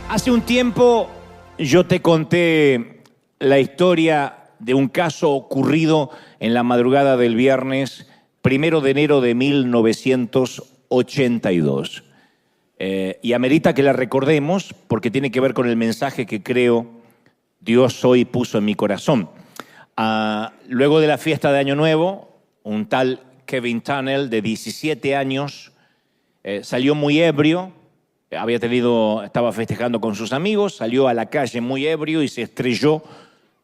Hace un tiempo yo te conté la historia de un caso ocurrido en la madrugada del viernes 1 de enero de 1982. Y amerita que la recordemos porque tiene que ver con el mensaje que creo Dios hoy puso en mi corazón. Luego de la fiesta de Año Nuevo, un tal Kevin Tunnell de 17 años salió muy ebrio. Estaba festejando con sus amigos, salió a la calle muy ebrio y se estrelló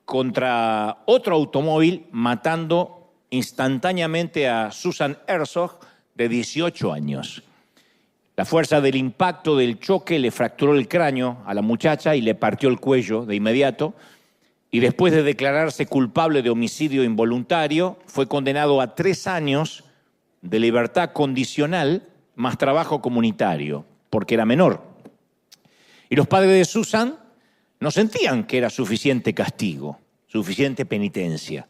contra otro automóvil, matando instantáneamente a Susan Herzog, de 18 años. La fuerza del impacto del choque le fracturó el cráneo a la muchacha y le partió el cuello de inmediato. Y después de declararse culpable de homicidio involuntario, fue condenado a 3 años de libertad condicional más trabajo comunitario, porque era menor. Y los padres de Susan no sentían que era suficiente castigo, suficiente penitencia.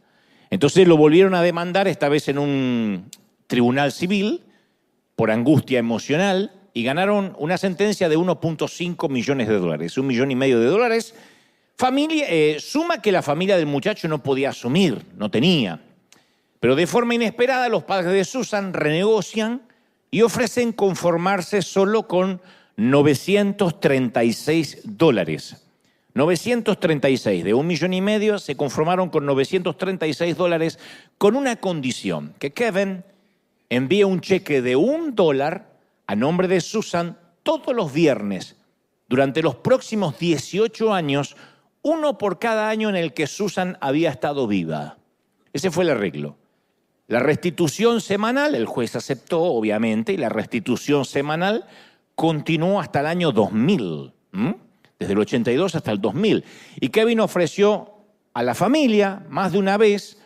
Entonces lo volvieron a demandar, esta vez en un tribunal civil, por angustia emocional, y ganaron una sentencia de 1.5 millones de dólares, $1,5 millones. Suma que la familia del muchacho no podía asumir, no tenía. Pero de forma inesperada los padres de Susan renegocian y ofrecen conformarse solo con $936. 936, de $1,5 millones, se conformaron con $936 con una condición, que Kevin envíe un cheque de $1 a nombre de Susan todos los viernes durante los próximos 18 años, uno por cada año en el que Susan había estado viva. Ese fue el arreglo. La restitución semanal, el juez aceptó, obviamente, y la restitución semanal continuó hasta el año 2000, desde el 82 hasta el 2000. Y Kevin ofreció a la familia, más de una vez,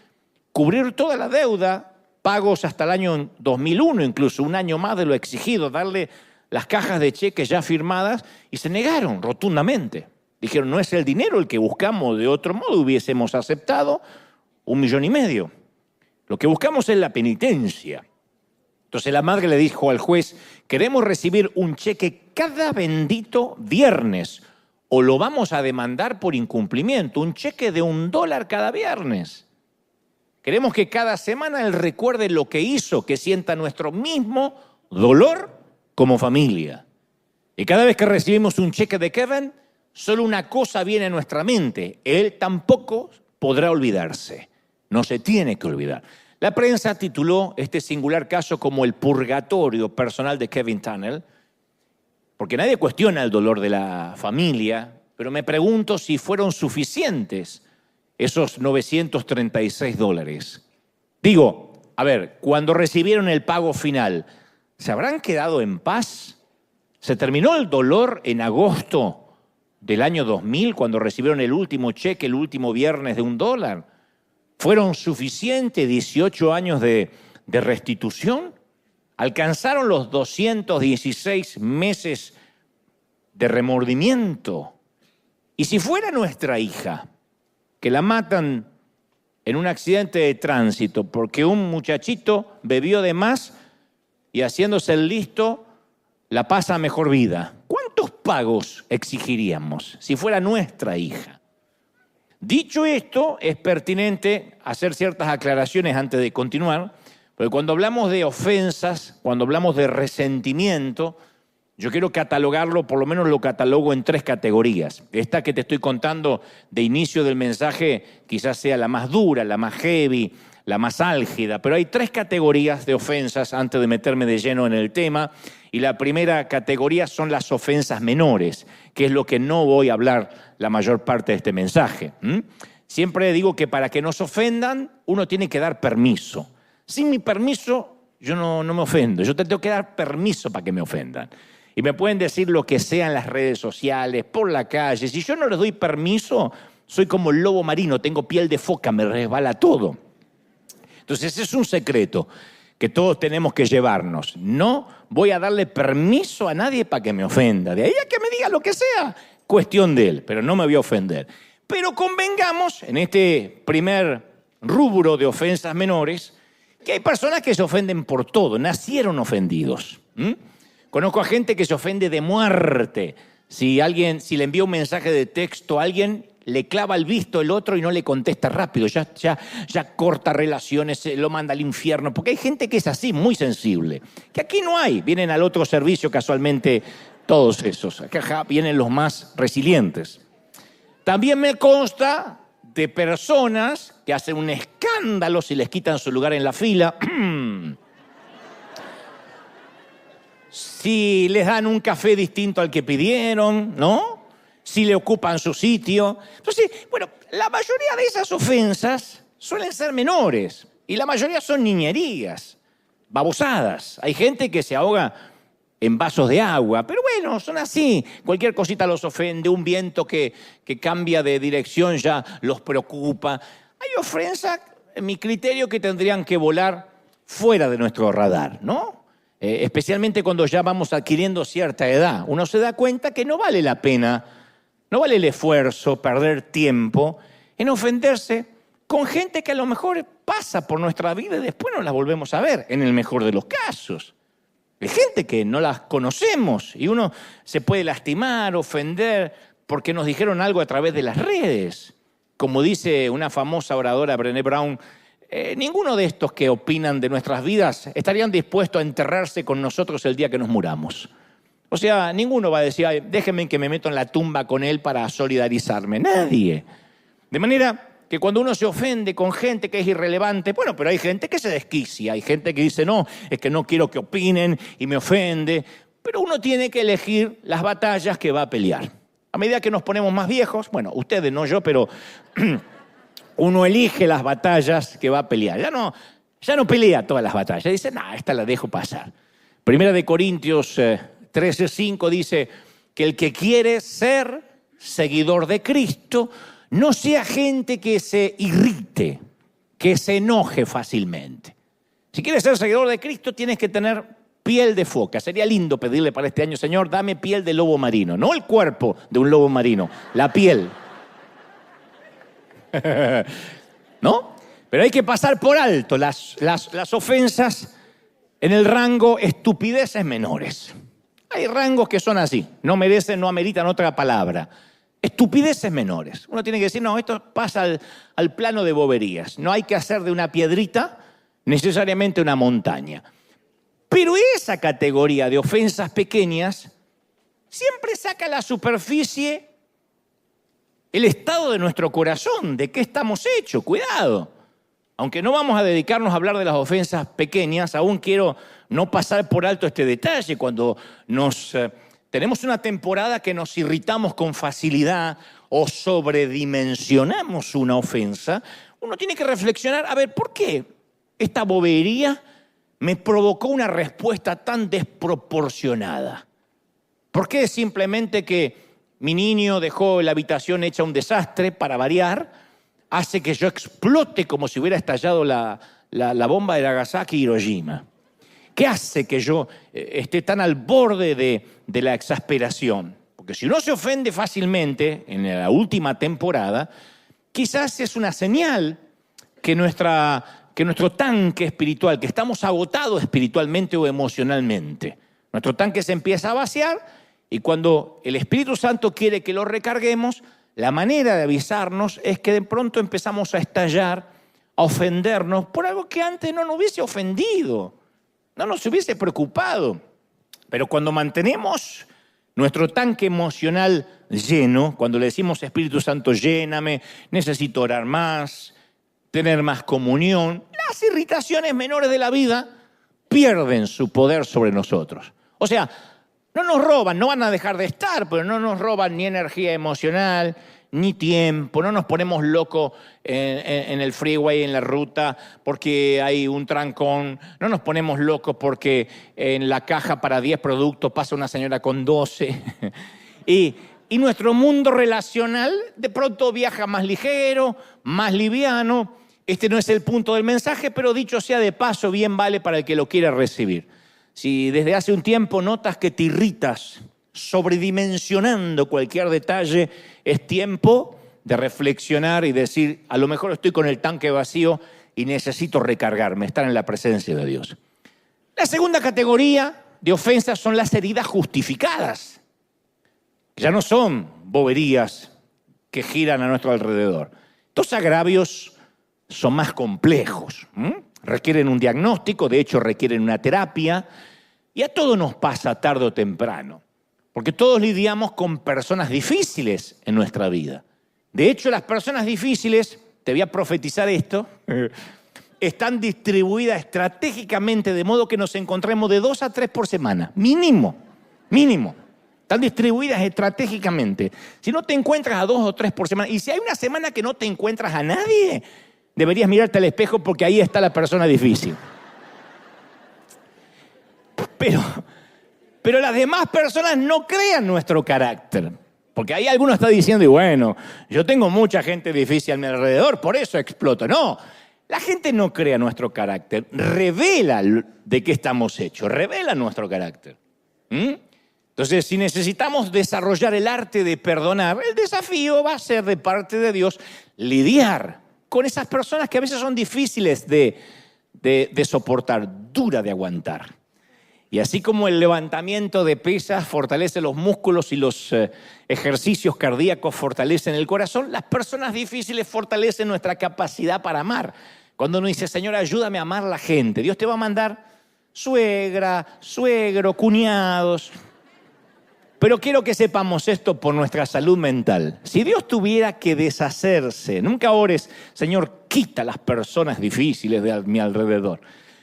cubrir toda la deuda, pagos hasta el año 2001, incluso un año más de lo exigido, darle las cajas de cheques ya firmadas, y se negaron rotundamente. Dijeron, no es el dinero el que buscamos, de otro modo hubiésemos aceptado $1,5 millones. Lo que buscamos es la penitencia. Entonces la madre le dijo al juez, queremos recibir un cheque cada bendito viernes o lo vamos a demandar por incumplimiento, un cheque de $1 cada viernes. Queremos que cada semana él recuerde lo que hizo, que sienta nuestro mismo dolor como familia. Y cada vez que recibimos un cheque de Kevin, solo una cosa viene a nuestra mente, él tampoco podrá olvidarse. No se tiene que olvidar. La prensa tituló este singular caso como el purgatorio personal de Kevin Tunnell, porque nadie cuestiona el dolor de la familia, pero me pregunto si fueron suficientes esos $936. Digo, a ver, cuando recibieron el pago final, ¿se habrán quedado en paz? ¿Se terminó el dolor en agosto del año 2000, cuando recibieron el último cheque, el último viernes de $1? ¿Fueron suficientes 18 años de restitución? ¿Alcanzaron los 216 meses de remordimiento? ¿Y si fuera nuestra hija, que la matan en un accidente de tránsito porque un muchachito bebió de más y haciéndose el listo la pasa a mejor vida? ¿Cuántos pagos exigiríamos si fuera nuestra hija? Dicho esto, es pertinente hacer ciertas aclaraciones antes de continuar, porque cuando hablamos de ofensas, cuando hablamos de resentimiento, yo quiero catalogarlo, por lo menos lo catalogo en 3 categorías. Esta que te estoy contando de inicio del mensaje quizás sea la más dura, la más heavy, la más álgida, pero hay 3 categorías de ofensas antes de meterme de lleno en el tema, y la primera categoría son las ofensas menores, que es lo que no voy a hablar la mayor parte de este mensaje. Siempre digo que para que nos ofendan, uno tiene que dar permiso. Sin mi permiso, yo no me ofendo. Yo te tengo que dar permiso para que me ofendan. Y me pueden decir lo que sea en las redes sociales, por la calle. Si yo no les doy permiso, soy como el lobo marino, tengo piel de foca, me resbala todo. Entonces, ese es un secreto que todos tenemos que llevarnos. No voy a darle permiso a nadie para que me ofenda. De ahí a que me diga lo que sea, cuestión de él, pero no me voy a ofender. Pero convengamos, en este primer rubro de ofensas menores, que hay personas que se ofenden por todo, nacieron ofendidos. Conozco a gente que se ofende de muerte. Si le envía un mensaje de texto a alguien, le clava el visto el otro y no le contesta rápido. Ya corta relaciones, lo manda al infierno. Porque hay gente que es así, muy sensible. Que aquí no hay. Vienen al otro servicio casualmente todos esos. Acá vienen los más resilientes. También me consta de personas que hacen un escándalo si les quitan su lugar en la fila. Si les dan un café distinto al que pidieron, ¿no? Si le ocupan su sitio. Entonces, bueno, la mayoría de esas ofensas suelen ser menores y la mayoría son niñerías, babosadas. Hay gente que se ahoga en vasos de agua, pero bueno, son así. Cualquier cosita los ofende, un viento que cambia de dirección ya los preocupa. Hay ofensas, en mi criterio, que tendrían que volar fuera de nuestro radar, ¿no? Especialmente cuando ya vamos adquiriendo cierta edad. Uno se da cuenta que no vale la pena, no vale el esfuerzo, perder tiempo en ofenderse con gente que a lo mejor pasa por nuestra vida y después no la volvemos a ver, en el mejor de los casos. Hay gente que no las conocemos y uno se puede lastimar, ofender, porque nos dijeron algo a través de las redes. Como dice una famosa oradora, Brené Brown, ninguno de estos que opinan de nuestras vidas estarían dispuestos a enterrarse con nosotros el día que nos muramos. O sea, ninguno va a decir, ay, déjenme que me meto en la tumba con él para solidarizarme. Nadie. De manera que cuando uno se ofende con gente que es irrelevante, bueno, pero hay gente que se desquicia, hay gente que dice, no, es que no quiero que opinen y me ofende. Pero uno tiene que elegir las batallas que va a pelear. A medida que nos ponemos más viejos, bueno, ustedes, no yo, pero uno elige las batallas que va a pelear. Ya no pelea todas las batallas. Dice, no, esta la dejo pasar. Primera de Corintios 13:5 dice que el que quiere ser seguidor de Cristo no sea gente que se irrite, que se enoje fácilmente. Si quieres ser seguidor de Cristo, tienes que tener piel de foca. Sería lindo pedirle para este año, Señor, dame piel de lobo marino. No el cuerpo de un lobo marino, la piel. ¿No? Pero hay que pasar por alto las ofensas en el rango estupideces menores. Hay rangos que son así, no ameritan otra palabra. Estupideces menores. Uno tiene que decir, no, esto pasa al plano de boberías. No hay que hacer de una piedrita necesariamente una montaña. Pero esa categoría de ofensas pequeñas siempre saca a la superficie el estado de nuestro corazón, de qué estamos hechos. Cuidado. Aunque no vamos a dedicarnos a hablar de las ofensas pequeñas, aún quiero no pasar por alto este detalle. Cuando tenemos una temporada que nos irritamos con facilidad o sobredimensionamos una ofensa, uno tiene que reflexionar, a ver, ¿por qué esta bobería me provocó una respuesta tan desproporcionada? ¿Por qué simplemente que mi niño dejó la habitación hecha un desastre, para variar, hace que yo explote como si hubiera estallado la bomba de Nagasaki y Hiroshima? ¿Qué hace que yo esté tan al borde de la exasperación? Porque si uno se ofende fácilmente en la última temporada, quizás es una señal que nuestro tanque espiritual, que estamos agotados espiritualmente o emocionalmente, nuestro tanque se empieza a vaciar. Y cuando el Espíritu Santo quiere que lo recarguemos, la manera de avisarnos es que de pronto empezamos a estallar, a ofendernos por algo que antes no nos hubiese ofendido, no nos hubiese preocupado. Pero cuando mantenemos nuestro tanque emocional lleno, cuando le decimos Espíritu Santo, lléname, necesito orar más, tener más comunión, las irritaciones menores de la vida pierden su poder sobre nosotros. O sea, no nos roban, no van a dejar de estar, pero no nos roban ni energía emocional, ni tiempo. No nos ponemos locos en el freeway, en la ruta, porque hay un trancón. No nos ponemos locos porque en la caja para 10 productos pasa una señora con 12. Y nuestro mundo relacional de pronto viaja más ligero, más liviano. Este no es el punto del mensaje, pero dicho sea de paso, bien vale para el que lo quiera recibir. Si desde hace un tiempo notas que te irritas sobredimensionando cualquier detalle, es tiempo de reflexionar y decir, a lo mejor estoy con el tanque vacío y necesito recargarme, estar en la presencia de Dios. La segunda categoría de ofensas son las heridas justificadas. Ya no son boberías que giran a nuestro alrededor. Estos agravios son más complejos, requieren un diagnóstico, de hecho requieren una terapia, y a todos nos pasa tarde o temprano, porque todos lidiamos con personas difíciles en nuestra vida. De hecho, las personas difíciles, te voy a profetizar esto, están distribuidas estratégicamente de modo que nos encontremos de 2 a 3 por semana, mínimo. Están distribuidas estratégicamente. Si no te encuentras a 2 o 3 por semana, y si hay una semana que no te encuentras a nadie, deberías mirarte al espejo porque ahí está la persona difícil. Pero las demás personas no crean nuestro carácter. Porque ahí alguno está diciendo, y bueno, yo tengo mucha gente difícil a mi alrededor, por eso exploto. No, la gente no crea nuestro carácter, revela de qué estamos hechos, revela nuestro carácter. Entonces, si necesitamos desarrollar el arte de perdonar, el desafío va a ser de parte de Dios lidiar con esas personas que a veces son difíciles de soportar, dura de aguantar. Y así como el levantamiento de pesas fortalece los músculos y los ejercicios cardíacos fortalecen el corazón, las personas difíciles fortalecen nuestra capacidad para amar. Cuando uno dice, Señor, ayúdame a amar a la gente, Dios te va a mandar suegra, suegro, cuñados. Pero quiero que sepamos esto por nuestra salud mental. Si Dios tuviera que deshacerse, nunca ores, Señor, quita las personas difíciles de mi alrededor.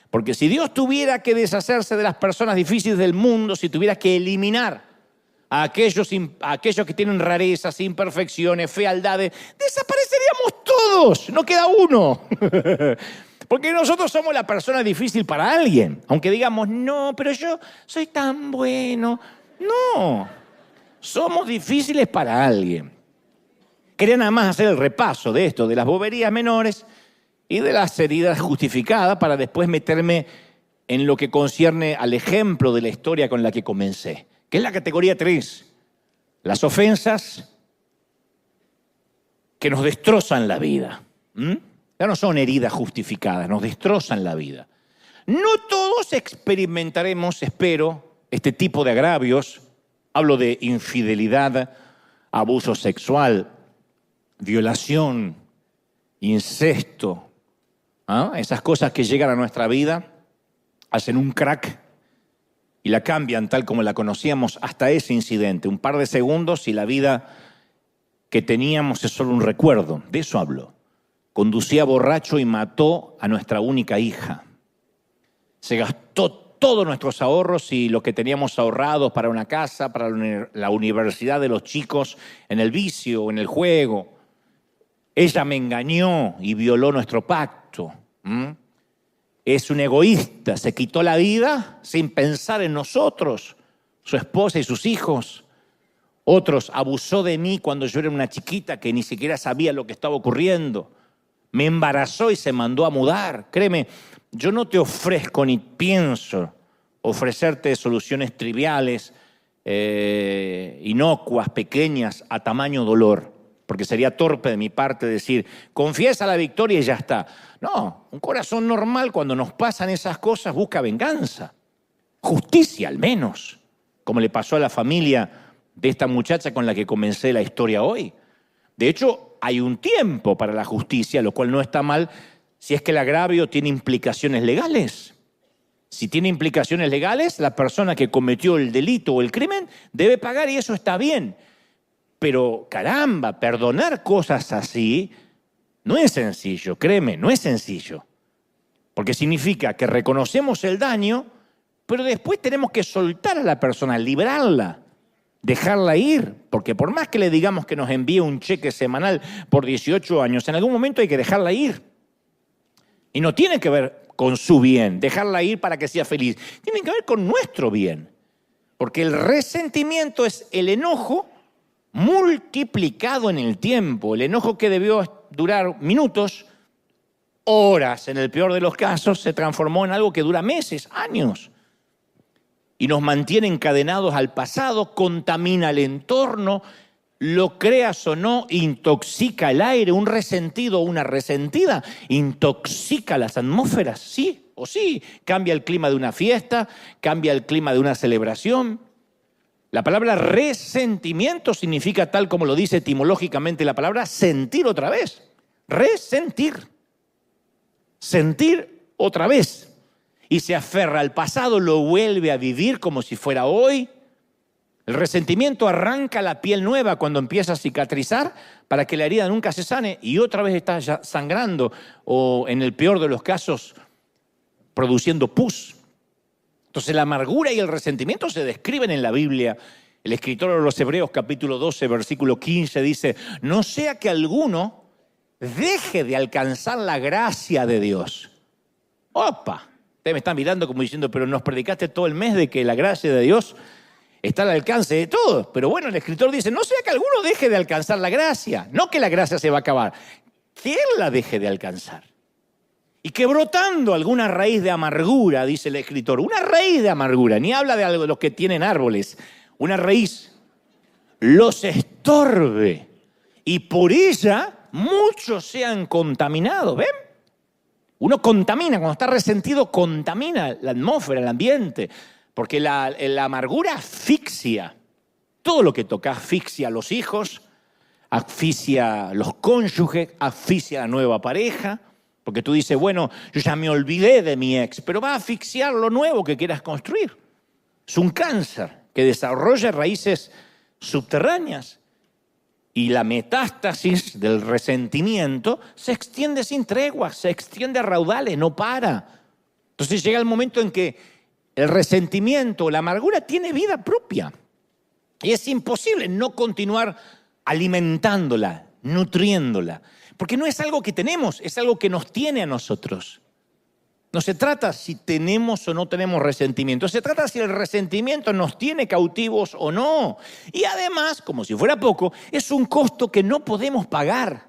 Porque si Dios tuviera que deshacerse de las personas difíciles del mundo, si tuviera que eliminar a aquellos que tienen rarezas, imperfecciones, fealdades, desapareceríamos todos, no queda uno. Porque nosotros somos la persona difícil para alguien. Aunque digamos, no, pero yo soy tan bueno. No, somos difíciles para alguien. Quería nada más hacer el repaso de esto, de las boberías menores y de las heridas justificadas, para después meterme en lo que concierne al ejemplo de la historia con la que comencé, que es la categoría 3, las ofensas que nos destrozan la vida. Ya no son heridas justificadas, nos destrozan la vida. No todos experimentaremos, espero, este tipo de agravios. Hablo de infidelidad, abuso sexual, violación, incesto. Esas cosas que llegan a nuestra vida, hacen un crack y la cambian tal como la conocíamos hasta ese incidente. Un par de segundos y la vida que teníamos es solo un recuerdo. De eso hablo. Conducía borracho y mató a nuestra única hija. Se gastó todos nuestros ahorros y lo que teníamos ahorrados para una casa, para la universidad de los chicos, en el vicio, en el juego. Ella me engañó y violó nuestro pacto. Es un egoísta, se quitó la vida sin pensar en nosotros, su esposa y sus hijos. Otros, abusó de mí cuando yo era una chiquita que ni siquiera sabía lo que estaba ocurriendo. Me embarazó y se mandó a mudar. Créeme, yo no te ofrezco ni pienso ofrecerte soluciones triviales, inocuas, pequeñas, a tamaño dolor. Porque sería torpe de mi parte decir, confiesa la victoria y ya está. No, un corazón normal cuando nos pasan esas cosas busca venganza, justicia al menos, como le pasó a la familia de esta muchacha con la que comencé la historia hoy. De hecho, hay un tiempo para la justicia, lo cual no está mal si es que el agravio tiene implicaciones legales. Si tiene implicaciones legales, la persona que cometió el delito o el crimen debe pagar y eso está bien. Pero caramba, perdonar cosas así no es sencillo, créeme, no es sencillo. Porque significa que reconocemos el daño, pero después tenemos que soltar a la persona, liberarla, dejarla ir. Porque por más que le digamos que nos envíe un cheque semanal por 18 años, en algún momento hay que dejarla ir. Y no tiene que ver con su bien, dejarla ir para que sea feliz. Tiene que ver con nuestro bien. Porque el resentimiento es el enojo multiplicado en el tiempo. El enojo que debió durar minutos, horas en el peor de los casos, se transformó en algo que dura meses, años. Y nos mantiene encadenados al pasado, contamina el entorno lo creas o no, intoxica el aire. Un resentido o una resentida intoxica las atmósferas, sí o sí. Cambia el clima de una fiesta, cambia el clima de una celebración. La palabra resentimiento significa, tal como lo dice etimológicamente la palabra, sentir otra vez. Resentir. Sentir otra vez. Y se aferra al pasado, lo vuelve a vivir como si fuera hoy. El resentimiento arranca la piel nueva cuando empieza a cicatrizar para que la herida nunca se sane y otra vez está ya sangrando o, en el peor de los casos, produciendo pus. Entonces la amargura y el resentimiento se describen en la Biblia. El escritor de los Hebreos, capítulo 12, versículo 15, dice: no sea que alguno deje de alcanzar la gracia de Dios. ¡Opa! Ustedes me están mirando como diciendo, pero nos predicaste todo el mes de que la gracia de Dios está al alcance de todos. Pero bueno, el escritor dice, no sea que alguno deje de alcanzar la gracia. No que la gracia se va a acabar, que él la deje de alcanzar. Y que brotando alguna raíz de amargura, dice el escritor, una raíz de amargura, ni habla de algo de los que tienen árboles, una raíz, los estorbe y por ella muchos sean contaminados. ¿Ven? Uno contamina, cuando está resentido, contamina la atmósfera, el ambiente, porque la amargura asfixia. Todo lo que toca asfixia a los hijos, asfixia a los cónyuges, asfixia a la nueva pareja, porque tú dices, bueno, yo ya me olvidé de mi ex, pero va a asfixiar lo nuevo que quieras construir. Es un cáncer que desarrolla raíces subterráneas. Y la metástasis del resentimiento se extiende sin tregua, se extiende a raudales, no para. Entonces llega el momento en que el resentimiento, la amargura tiene vida propia. Y es imposible no continuar alimentándola, nutriéndola. Porque no es algo que tenemos, es algo que nos tiene a nosotros. No se trata si tenemos o no tenemos resentimiento, se trata si el resentimiento nos tiene cautivos o no. Y además, como si fuera poco, es un costo que no podemos pagar.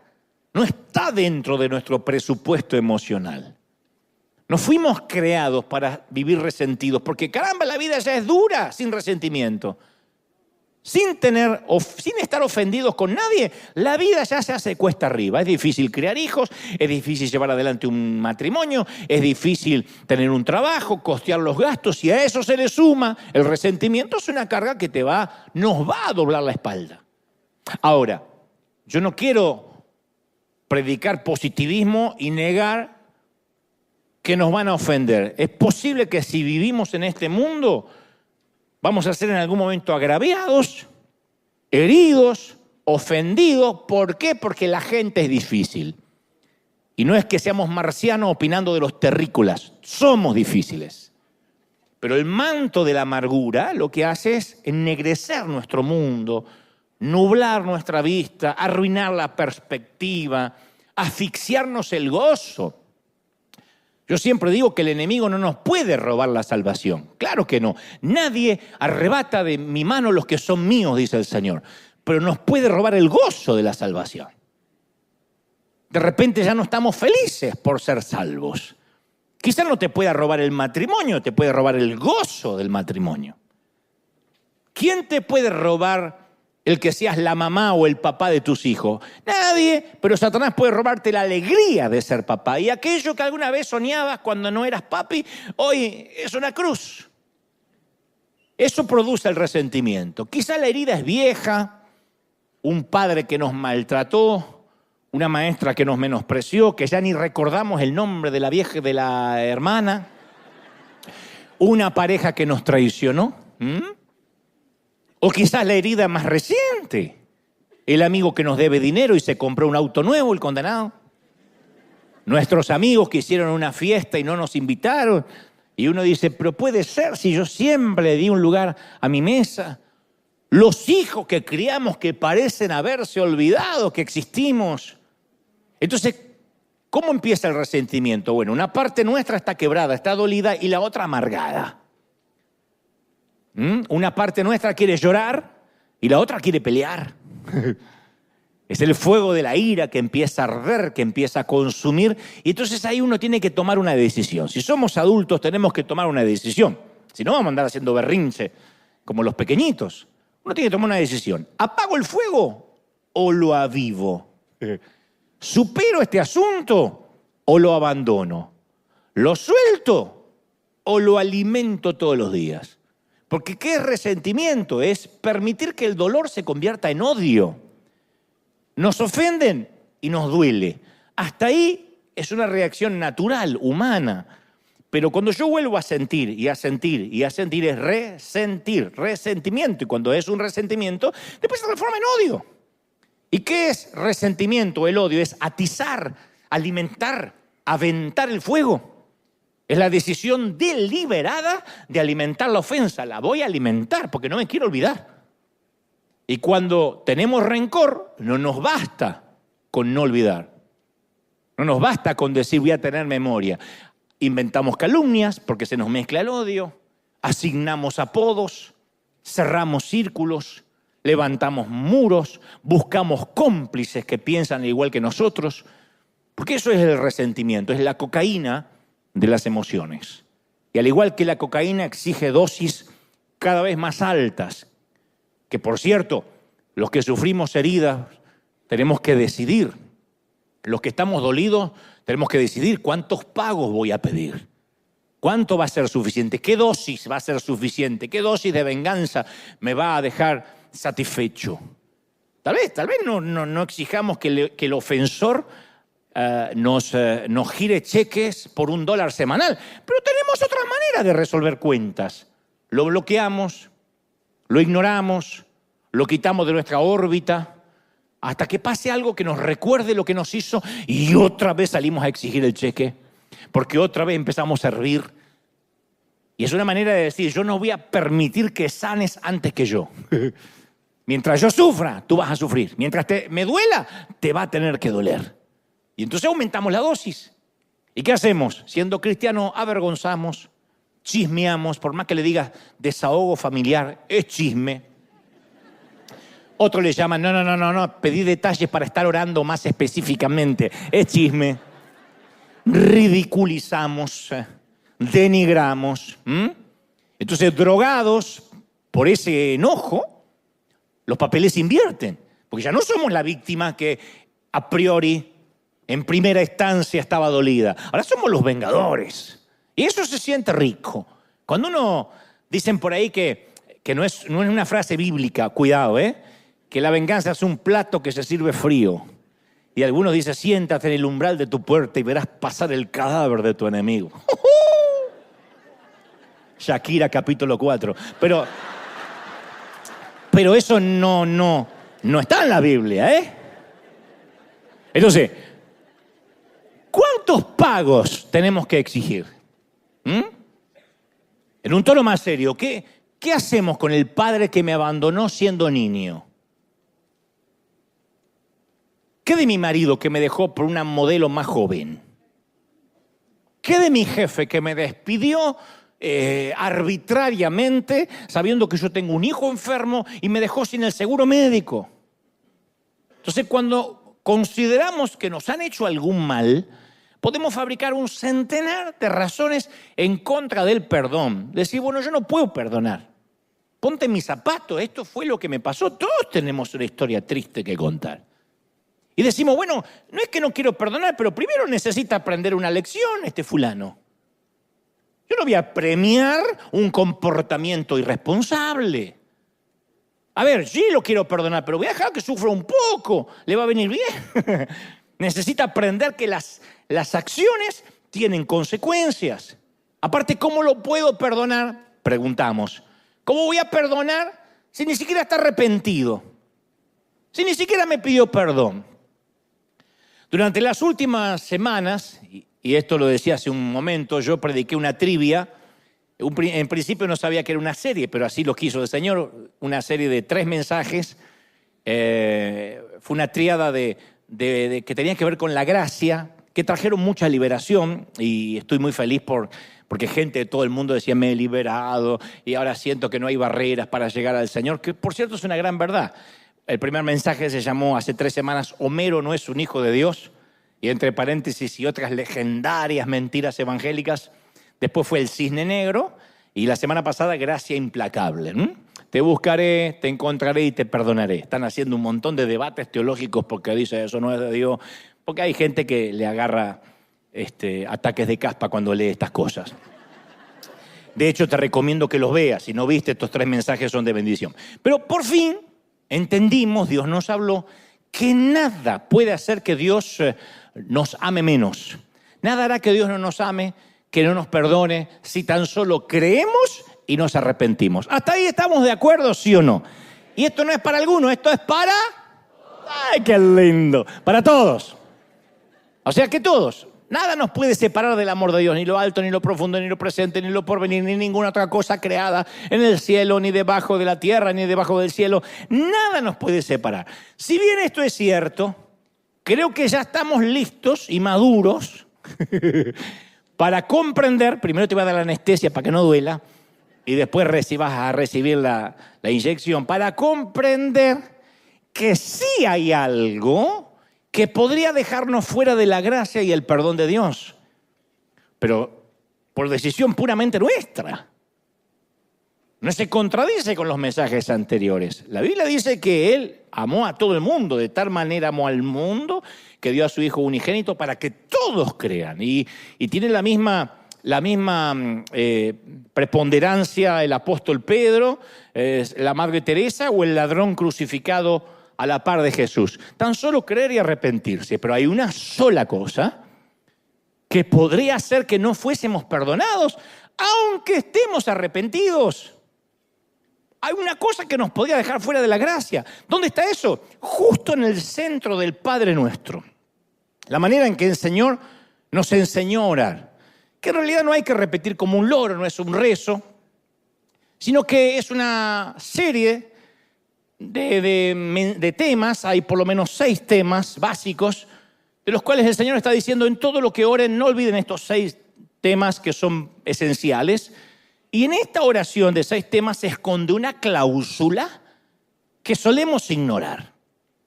No está dentro de nuestro presupuesto emocional. No fuimos creados para vivir resentidos, porque caramba, la vida ya es dura sin resentimiento. Sin estar ofendidos con nadie, la vida ya se hace cuesta arriba. Es difícil criar hijos, es difícil llevar adelante un matrimonio, es difícil tener un trabajo, costear los gastos. Y a eso se le suma el resentimiento, es una carga que nos va a doblar la espalda. Ahora, yo no quiero predicar positivismo y negar que nos van a ofender. Es posible que si vivimos en este mundo vamos a ser en algún momento agraviados, heridos, ofendidos. ¿Por qué? Porque la gente es difícil. Y no es que seamos marcianos opinando de los terrícolas. Somos difíciles. Pero el manto de la amargura lo que hace es ennegrecer nuestro mundo, nublar nuestra vista, arruinar la perspectiva, asfixiarnos el gozo. Yo siempre digo que el enemigo no nos puede robar la salvación. Claro que no. Nadie arrebata de mi mano los que son míos, dice el Señor. Pero nos puede robar el gozo de la salvación. De repente ya no estamos felices por ser salvos. Quizás no te pueda robar el matrimonio, te puede robar el gozo del matrimonio. ¿Quién te puede robar el que seas la mamá o el papá de tus hijos? Nadie, pero Satanás puede robarte la alegría de ser papá. Y aquello que alguna vez soñabas cuando no eras papi, hoy es una cruz. Eso produce el resentimiento. Quizá la herida es vieja, un padre que nos maltrató, una maestra que nos menospreció, que ya ni recordamos el nombre de la vieja, de la hermana, una pareja que nos traicionó. O quizás la herida más reciente, el amigo que nos debe dinero y se compró un auto nuevo, el condenado. Nuestros amigos que hicieron una fiesta y no nos invitaron. Y uno dice, pero puede ser si yo siempre le di un lugar a mi mesa. Los hijos que criamos que parecen haberse olvidado que existimos. Entonces, ¿cómo empieza el resentimiento? Bueno, una parte nuestra está quebrada, está dolida y la otra amargada. Una parte nuestra quiere llorar y la otra quiere pelear. Es el fuego de la ira que empieza a arder, que empieza a consumir. Y entonces ahí uno tiene que tomar una decisión. Si somos adultos tenemos que tomar una decisión. Si no vamos a andar haciendo berrinche como los pequeñitos. Uno tiene que tomar una decisión. ¿Apago el fuego o lo avivo? ¿Supero este asunto o lo abandono? ¿Lo suelto o lo alimento todos los días? Porque ¿qué es resentimiento? Es permitir que el dolor se convierta en odio. Nos ofenden y nos duele. Hasta ahí es una reacción natural, humana. Pero cuando yo vuelvo a sentir y a sentir y a sentir es resentir, resentimiento. Y cuando es un resentimiento, después se transforma en odio. ¿Y qué es resentimiento? El odio es atizar, alimentar, aventar el fuego. Es la decisión deliberada de alimentar la ofensa. La voy a alimentar porque no me quiero olvidar. Y cuando tenemos rencor, no nos basta con no olvidar. No nos basta con decir voy a tener memoria. Inventamos calumnias porque se nos mezcla el odio, asignamos apodos, cerramos círculos, levantamos muros, buscamos cómplices que piensan igual que nosotros, porque eso es el resentimiento, es la cocaína de las emociones. Y al igual que la cocaína exige dosis cada vez más altas, que por cierto, los que sufrimos heridas tenemos que decidir, los que estamos dolidos tenemos que decidir cuántos pagos voy a pedir. ¿Cuánto va a ser suficiente? ¿Qué dosis va a ser suficiente? ¿Qué dosis de venganza me va a dejar satisfecho? Tal vez no exijamos que el ofensor nos gire cheques por $1 semanal, pero tenemos otra manera de resolver cuentas. Lo bloqueamos, lo ignoramos, lo quitamos de nuestra órbita, hasta que pase algo que nos recuerde lo que nos hizo y otra vez salimos a exigir el cheque, porque otra vez empezamos a hervir. Y es una manera de decir, yo no voy a permitir que sanes antes que yo. Mientras yo sufra, tú vas a sufrir. Mientras me duela, te va a tener que doler. Y entonces aumentamos la dosis. ¿Y qué hacemos? Siendo cristianos, avergonzamos, chismeamos, por más que le digas desahogo familiar, es chisme. Otro le llama, no, pedí detalles para estar orando más específicamente. Es chisme. Ridiculizamos, denigramos. Entonces, drogados por ese enojo, los papeles se invierten. Porque ya no somos la víctima que a priori, en primera instancia, estaba dolida. Ahora somos los vengadores. Y eso se siente rico. Cuando uno, dicen por ahí que no es una frase bíblica, cuidado, que la venganza es un plato que se sirve frío. Y algunos dicen, siéntate en el umbral de tu puerta y verás pasar el cadáver de tu enemigo. Shakira, capítulo 4. Pero eso no está en la Biblia, Entonces, ¿cuántos pagos tenemos que exigir? En un tono más serio, ¿qué hacemos con el padre que me abandonó siendo niño? ¿Qué de mi marido que me dejó por una modelo más joven? ¿Qué de mi jefe que me despidió arbitrariamente sabiendo que yo tengo un hijo enfermo y me dejó sin el seguro médico? Entonces, cuando consideramos que nos han hecho algún mal, podemos fabricar un centenar de razones en contra del perdón. Decir, bueno, yo no puedo perdonar. Ponte en mis zapatos, esto fue lo que me pasó. Todos tenemos una historia triste que contar. Y decimos, bueno, no es que no quiero perdonar, pero primero necesita aprender una lección este fulano. Yo no voy a premiar un comportamiento irresponsable. A ver, sí lo quiero perdonar, pero voy a dejar que sufra un poco. ¿Le va a venir bien? Necesita aprender que las acciones tienen consecuencias. Aparte, ¿cómo lo puedo perdonar? Preguntamos. ¿Cómo voy a perdonar si ni siquiera está arrepentido? Si ni siquiera me pidió perdón. Durante las últimas semanas, y esto lo decía hace un momento, yo prediqué una trivia. En principio no sabía que era una serie, pero así lo quiso el Señor, una serie de 3 mensajes. Fue una tríada que tenía que ver con la gracia, que trajeron mucha liberación, y estoy muy feliz porque gente de todo el mundo decía, me he liberado, y ahora siento que no hay barreras para llegar al Señor, que por cierto es una gran verdad. El primer mensaje se llamó hace 3 semanas, Homero no es un hijo de Dios, y entre paréntesis y otras legendarias mentiras evangélicas. Después fue el cisne negro y la semana pasada gracia implacable. Te buscaré, te encontraré y te perdonaré. Están haciendo un montón de debates teológicos porque dice eso no es de Dios, porque hay gente que le agarra ataques de caspa cuando lee estas cosas. De hecho, te recomiendo que los veas. Si no viste, estos 3 mensajes son de bendición. Pero por fin entendimos, Dios nos habló, que nada puede hacer que Dios nos ame menos. Nada hará que Dios no nos ame, que no nos perdone, si tan solo creemos y nos arrepentimos. ¿Hasta ahí estamos de acuerdo, sí o no? Y esto no es para algunos, esto es para... ¡Ay, qué lindo! Para todos. O sea que todos. Nada nos puede separar del amor de Dios, ni lo alto, ni lo profundo, ni lo presente, ni lo porvenir, ni ninguna otra cosa creada en el cielo, ni debajo de la tierra, ni debajo del cielo. Nada nos puede separar. Si bien esto es cierto, creo que ya estamos listos y maduros para comprender. Primero te voy a dar la anestesia para que no duela y después vas a recibir la inyección, para comprender que sí hay algo que podría dejarnos fuera de la gracia y el perdón de Dios, pero por decisión puramente nuestra. No se contradice con los mensajes anteriores. La Biblia dice que Él amó a todo el mundo, de tal manera amó al mundo que dio a su Hijo unigénito para que todos crean. Y tiene la misma preponderancia el apóstol Pedro, la Madre Teresa o el ladrón crucificado a la par de Jesús. Tan solo creer y arrepentirse. Pero hay una sola cosa que podría hacer que no fuésemos perdonados, aunque estemos arrepentidos. Hay una cosa que nos podría dejar fuera de la gracia. ¿Dónde está eso? Justo en el centro del Padre Nuestro. La manera en que el Señor nos enseñó a orar. Que en realidad no hay que repetir como un loro, no es un rezo, sino que es una serie de temas. Hay por lo menos 6 temas básicos, de los cuales el Señor está diciendo: en todo lo que oren, no olviden estos 6 temas que son esenciales. Y en esta oración de 6 temas se esconde una cláusula que solemos ignorar.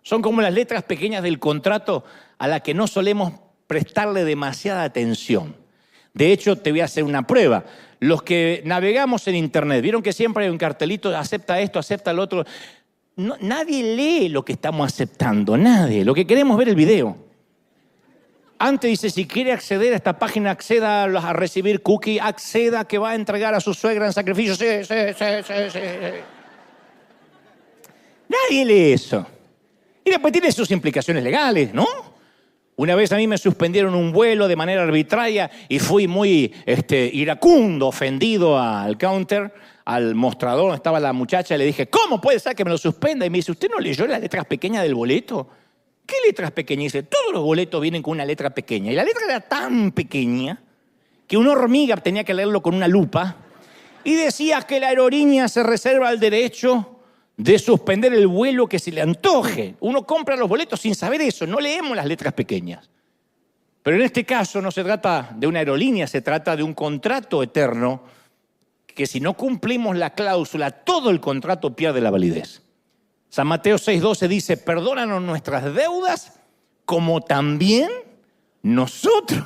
Son como las letras pequeñas del contrato a la que no solemos prestarle demasiada atención. De hecho, te voy a hacer una prueba. Los que navegamos en internet, vieron que siempre hay un cartelito: acepta esto, acepta lo otro. No, nadie lee lo que estamos aceptando, nadie. Lo que queremos es ver el video. Antes dice: si quiere acceder a esta página, acceda a recibir cookie, acceda que va a entregar a su suegra en sacrificio. Sí. Nadie lee eso. Y después tiene sus implicaciones legales, ¿no? Una vez a mí me suspendieron un vuelo de manera arbitraria y fui muy iracundo, ofendido al counter, al mostrador donde estaba la muchacha. Le dije: ¿cómo puede ser que me lo suspenda? Y me dice: ¿usted no leyó las letras pequeñas del boleto? ¿Qué letras pequeñas? Y dice: todos los boletos vienen con una letra pequeña. Y la letra era tan pequeña que una hormiga tenía que leerlo con una lupa. Y decía que la aerolínea se reserva el derecho de suspender el vuelo que se le antoje. Uno compra los boletos sin saber eso, no leemos las letras pequeñas. Pero en este caso no se trata de una aerolínea, se trata de un contrato eterno que si no cumplimos la cláusula, todo el contrato pierde la validez. San Mateo 6:12 dice: perdónanos nuestras deudas como también nosotros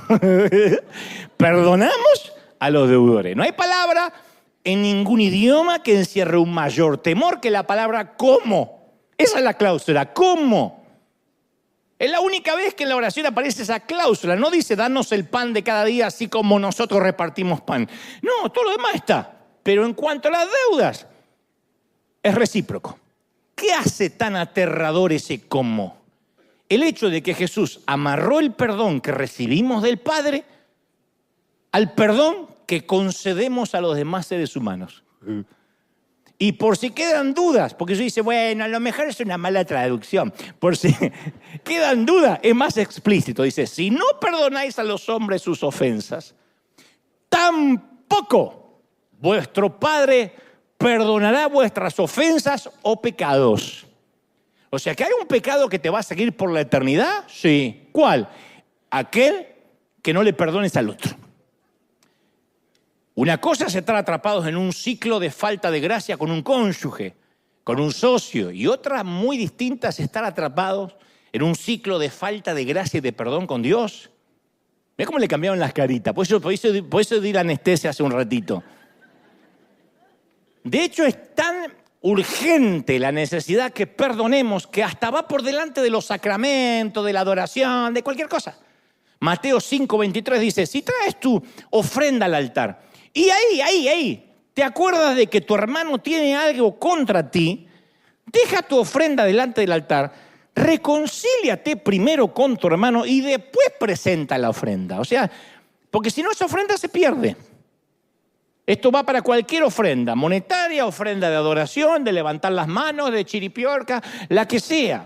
perdonamos a los deudores. No hay palabra en ningún idioma que encierre un mayor temor que la palabra ¿cómo? Esa es la cláusula, ¿cómo? Es la única vez que en la oración aparece esa cláusula. No dice: danos el pan de cada día así como nosotros repartimos pan. No, todo lo demás está. Pero en cuanto a las deudas, es recíproco. ¿Qué hace tan aterrador ese cómo? El hecho de que Jesús amarró el perdón que recibimos del Padre al perdón que concedemos a los demás seres humanos. Y por si quedan dudas, porque yo dice: bueno, a lo mejor es una mala traducción. Por si quedan dudas, es más explícito. Dice: si no perdonáis a los hombres sus ofensas, tampoco vuestro Padre perdonará vuestras ofensas o pecados. O sea, que hay un pecado que te va a seguir por la eternidad. Sí. ¿Cuál? Aquel que no le perdones al otro. Una cosa es estar atrapados en un ciclo de falta de gracia con un cónyuge, con un socio, y otra muy distinta es estar atrapados en un ciclo de falta de gracia y de perdón con Dios. Mira cómo le cambiaron las caritas, por eso di la anestesia hace un ratito. De hecho, es tan urgente la necesidad que perdonemos, que hasta va por delante de los sacramentos, de la adoración, de cualquier cosa. Mateo 5:23 dice, si traes tu ofrenda al altar y ahí, te acuerdas de que tu hermano tiene algo contra ti, deja tu ofrenda delante del altar, reconcíliate primero con tu hermano y después presenta la ofrenda. O sea, porque si no esa ofrenda se pierde. Esto va para cualquier ofrenda, monetaria, ofrenda de adoración, de levantar las manos, de chiripiorca, la que sea.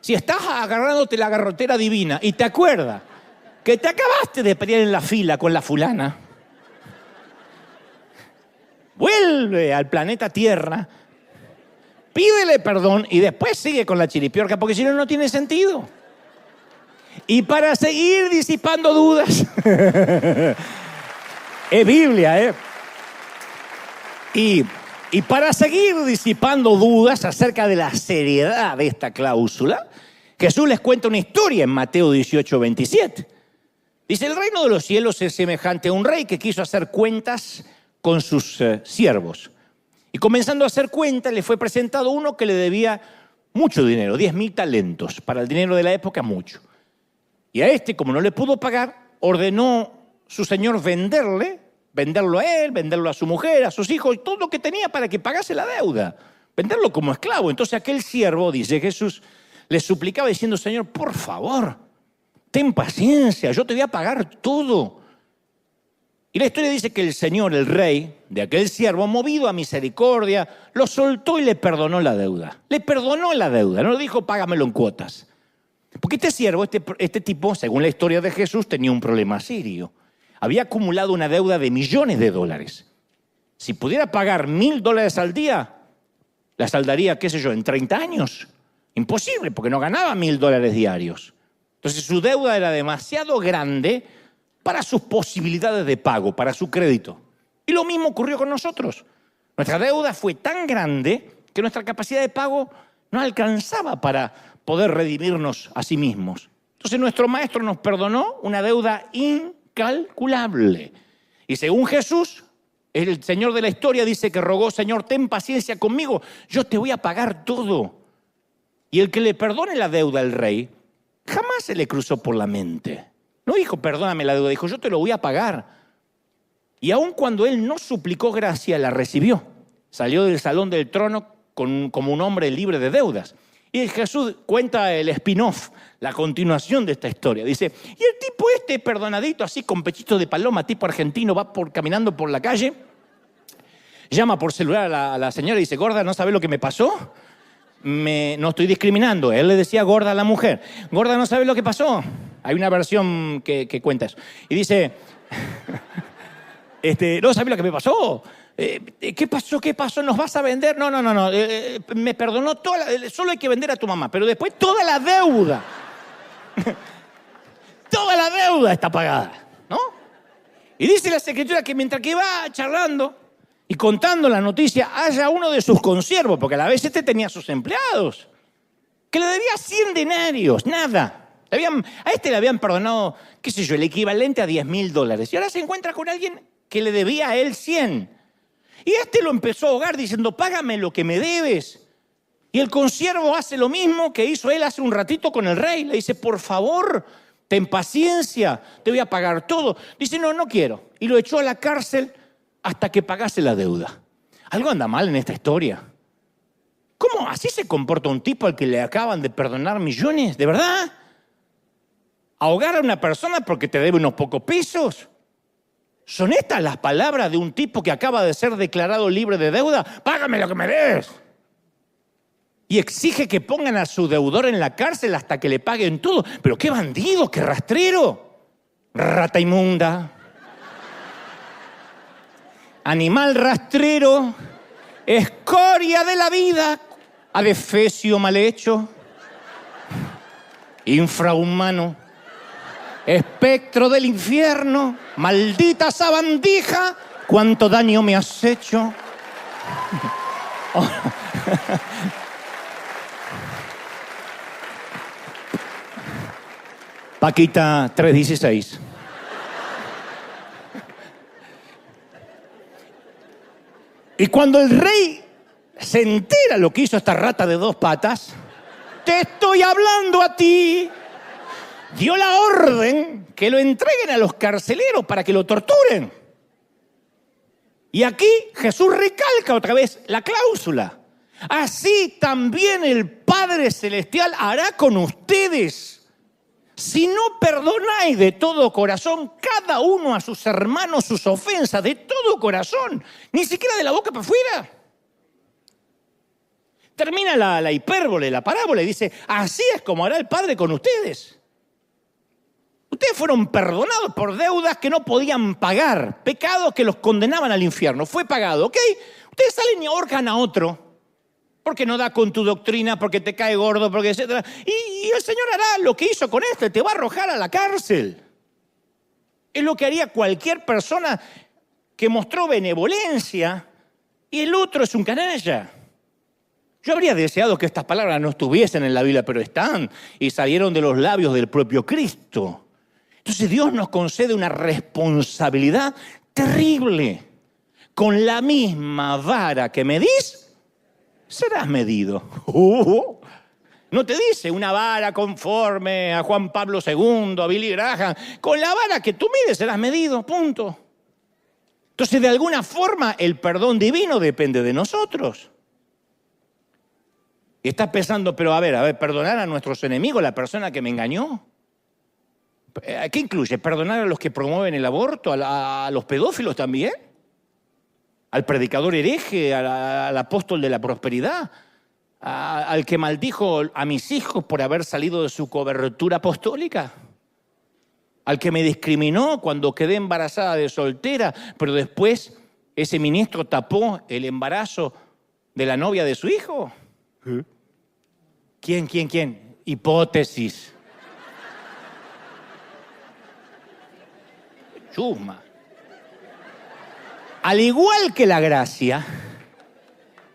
Si estás agarrándote la garrotera divina y te acuerdas que te acabaste de pelear en la fila con la fulana, vuelve al planeta Tierra, pídele perdón y después sigue con la chiripiorca, porque si no, no tiene sentido. Y para seguir disipando dudas, es Biblia, ¿eh? Y para seguir disipando dudas acerca de la seriedad de esta cláusula, Jesús les cuenta una historia en Mateo 18:27. Dice, el reino de los cielos es semejante a un rey que quiso hacer cuentas con sus siervos. Y comenzando a hacer cuentas, le fue presentado uno que le debía mucho dinero, 10.000 talentos. Para el dinero de la época, mucho. Y a este, como no le pudo pagar, ordenó su señor venderlo a él, venderlo a su mujer, a sus hijos, todo lo que tenía para que pagase la deuda. Venderlo como esclavo. Entonces aquel siervo, dice Jesús, le suplicaba diciendo, Señor, por favor, ten paciencia, yo te voy a pagar todo. Y la historia dice que el Señor, el rey de aquel siervo, movido a misericordia, lo soltó y le perdonó la deuda. Le perdonó la deuda, no le dijo, págamelo en cuotas. Porque este siervo, este tipo, según la historia de Jesús, tenía un problema serio. Había acumulado una deuda de millones de dólares. Si pudiera pagar $1.000 al día, la saldaría, qué sé yo, en 30 años. Imposible, porque no ganaba $1.000 diarios. Entonces su deuda era demasiado grande para sus posibilidades de pago, para su crédito. Y lo mismo ocurrió con nosotros. Nuestra deuda fue tan grande que nuestra capacidad de pago no alcanzaba para poder redimirnos a sí mismos. Entonces nuestro maestro nos perdonó una deuda incalculable. Y según Jesús, el Señor de la historia dice que rogó, Señor, ten paciencia conmigo, yo te voy a pagar todo. Y el que le perdone la deuda al rey, jamás se le cruzó por la mente. No dijo, perdóname la deuda, dijo, yo te lo voy a pagar. Y aun cuando él no suplicó gracia, la recibió. Salió del salón del trono como un hombre libre de deudas. Y Jesús cuenta el spin-off, la continuación de esta historia. Dice, y el tipo perdonadito, así con pechito de paloma, tipo argentino, va caminando por la calle, llama por celular a la señora y dice, gorda, ¿no sabes lo que me pasó? No estoy discriminando. Él le decía gorda a la mujer. Gorda, ¿no sabes lo que pasó? Hay una versión que cuenta eso. Y dice, ¿no sabes lo que me pasó? ¿Qué pasó? ¿Qué pasó? ¿Nos vas a vender? No. Me perdonó solo hay que vender a tu mamá, pero después toda la deuda. Toda la deuda está pagada, ¿no? Y dice la Escritura que mientras que va charlando y contando la noticia, haya uno de sus consiervos, porque a la vez tenía sus empleados, que le debía 100 denarios, nada. A le habían perdonado, qué sé yo, el equivalente a $10.000. Y ahora se encuentra con alguien que le debía a él 100. Y lo empezó a ahogar diciendo, págame lo que me debes. Y el consiervo hace lo mismo que hizo él hace un ratito con el rey. Le dice, por favor, ten paciencia, te voy a pagar todo. Dice, no quiero. Y lo echó a la cárcel hasta que pagase la deuda. Algo anda mal en esta historia. ¿Cómo así se comporta un tipo al que le acaban de perdonar millones? ¿De verdad? ¿Ahogar a una persona porque te debe unos pocos pesos? ¿Son estas las palabras de un tipo que acaba de ser declarado libre de deuda? Págame lo que me debes. Y exige que pongan a su deudor en la cárcel hasta que le paguen todo. Pero qué bandido, qué rastrero. Rata inmunda. Animal rastrero. Escoria de la vida. Adefesio mal hecho. Infrahumano. Espectro del infierno, maldita sabandija, cuánto daño me has hecho. Paquita 3:16. Y cuando el rey se entera lo que hizo esta rata de 2 patas. Te estoy hablando a ti. Dio la orden que lo entreguen a los carceleros para que lo torturen. Y aquí Jesús recalca otra vez la cláusula. Así también el Padre Celestial hará con ustedes. Si no perdonáis de todo corazón cada uno a sus hermanos sus ofensas, de todo corazón, ni siquiera de la boca para afuera. Termina la hipérbole, la parábola, y dice, así es como hará el Padre con ustedes. Ustedes fueron perdonados por deudas que no podían pagar, pecados que los condenaban al infierno. Fue pagado, ¿ok? Ustedes salen y ahorcan a otro, porque no da con tu doctrina, porque te cae gordo, porque etcétera. Y el Señor hará lo que hizo con este, te va a arrojar a la cárcel. Es lo que haría cualquier persona que mostró benevolencia y el otro es un canalla. Yo habría deseado que estas palabras no estuviesen en la Biblia, pero están y salieron de los labios del propio Cristo. Entonces Dios nos concede una responsabilidad terrible. Con la misma vara que medís, serás medido. No te dice una vara conforme a Juan Pablo II, a Billy Graham. Con la vara que tú mides serás medido, punto. Entonces, de alguna forma, el perdón divino depende de nosotros. Y estás pensando, pero a ver, perdonar a nuestros enemigos, la persona que me engañó. ¿Qué incluye? ¿Perdonar a los que promueven el aborto? ¿A los pedófilos también? ¿Al predicador hereje? ¿Al apóstol de la prosperidad? ¿Al que maldijo a mis hijos por haber salido de su cobertura apostólica? ¿Al que me discriminó cuando quedé embarazada de soltera, pero después ese ministro tapó el embarazo de la novia de su hijo? ¿Quién? Hipótesis. Chusma. Al igual que la gracia,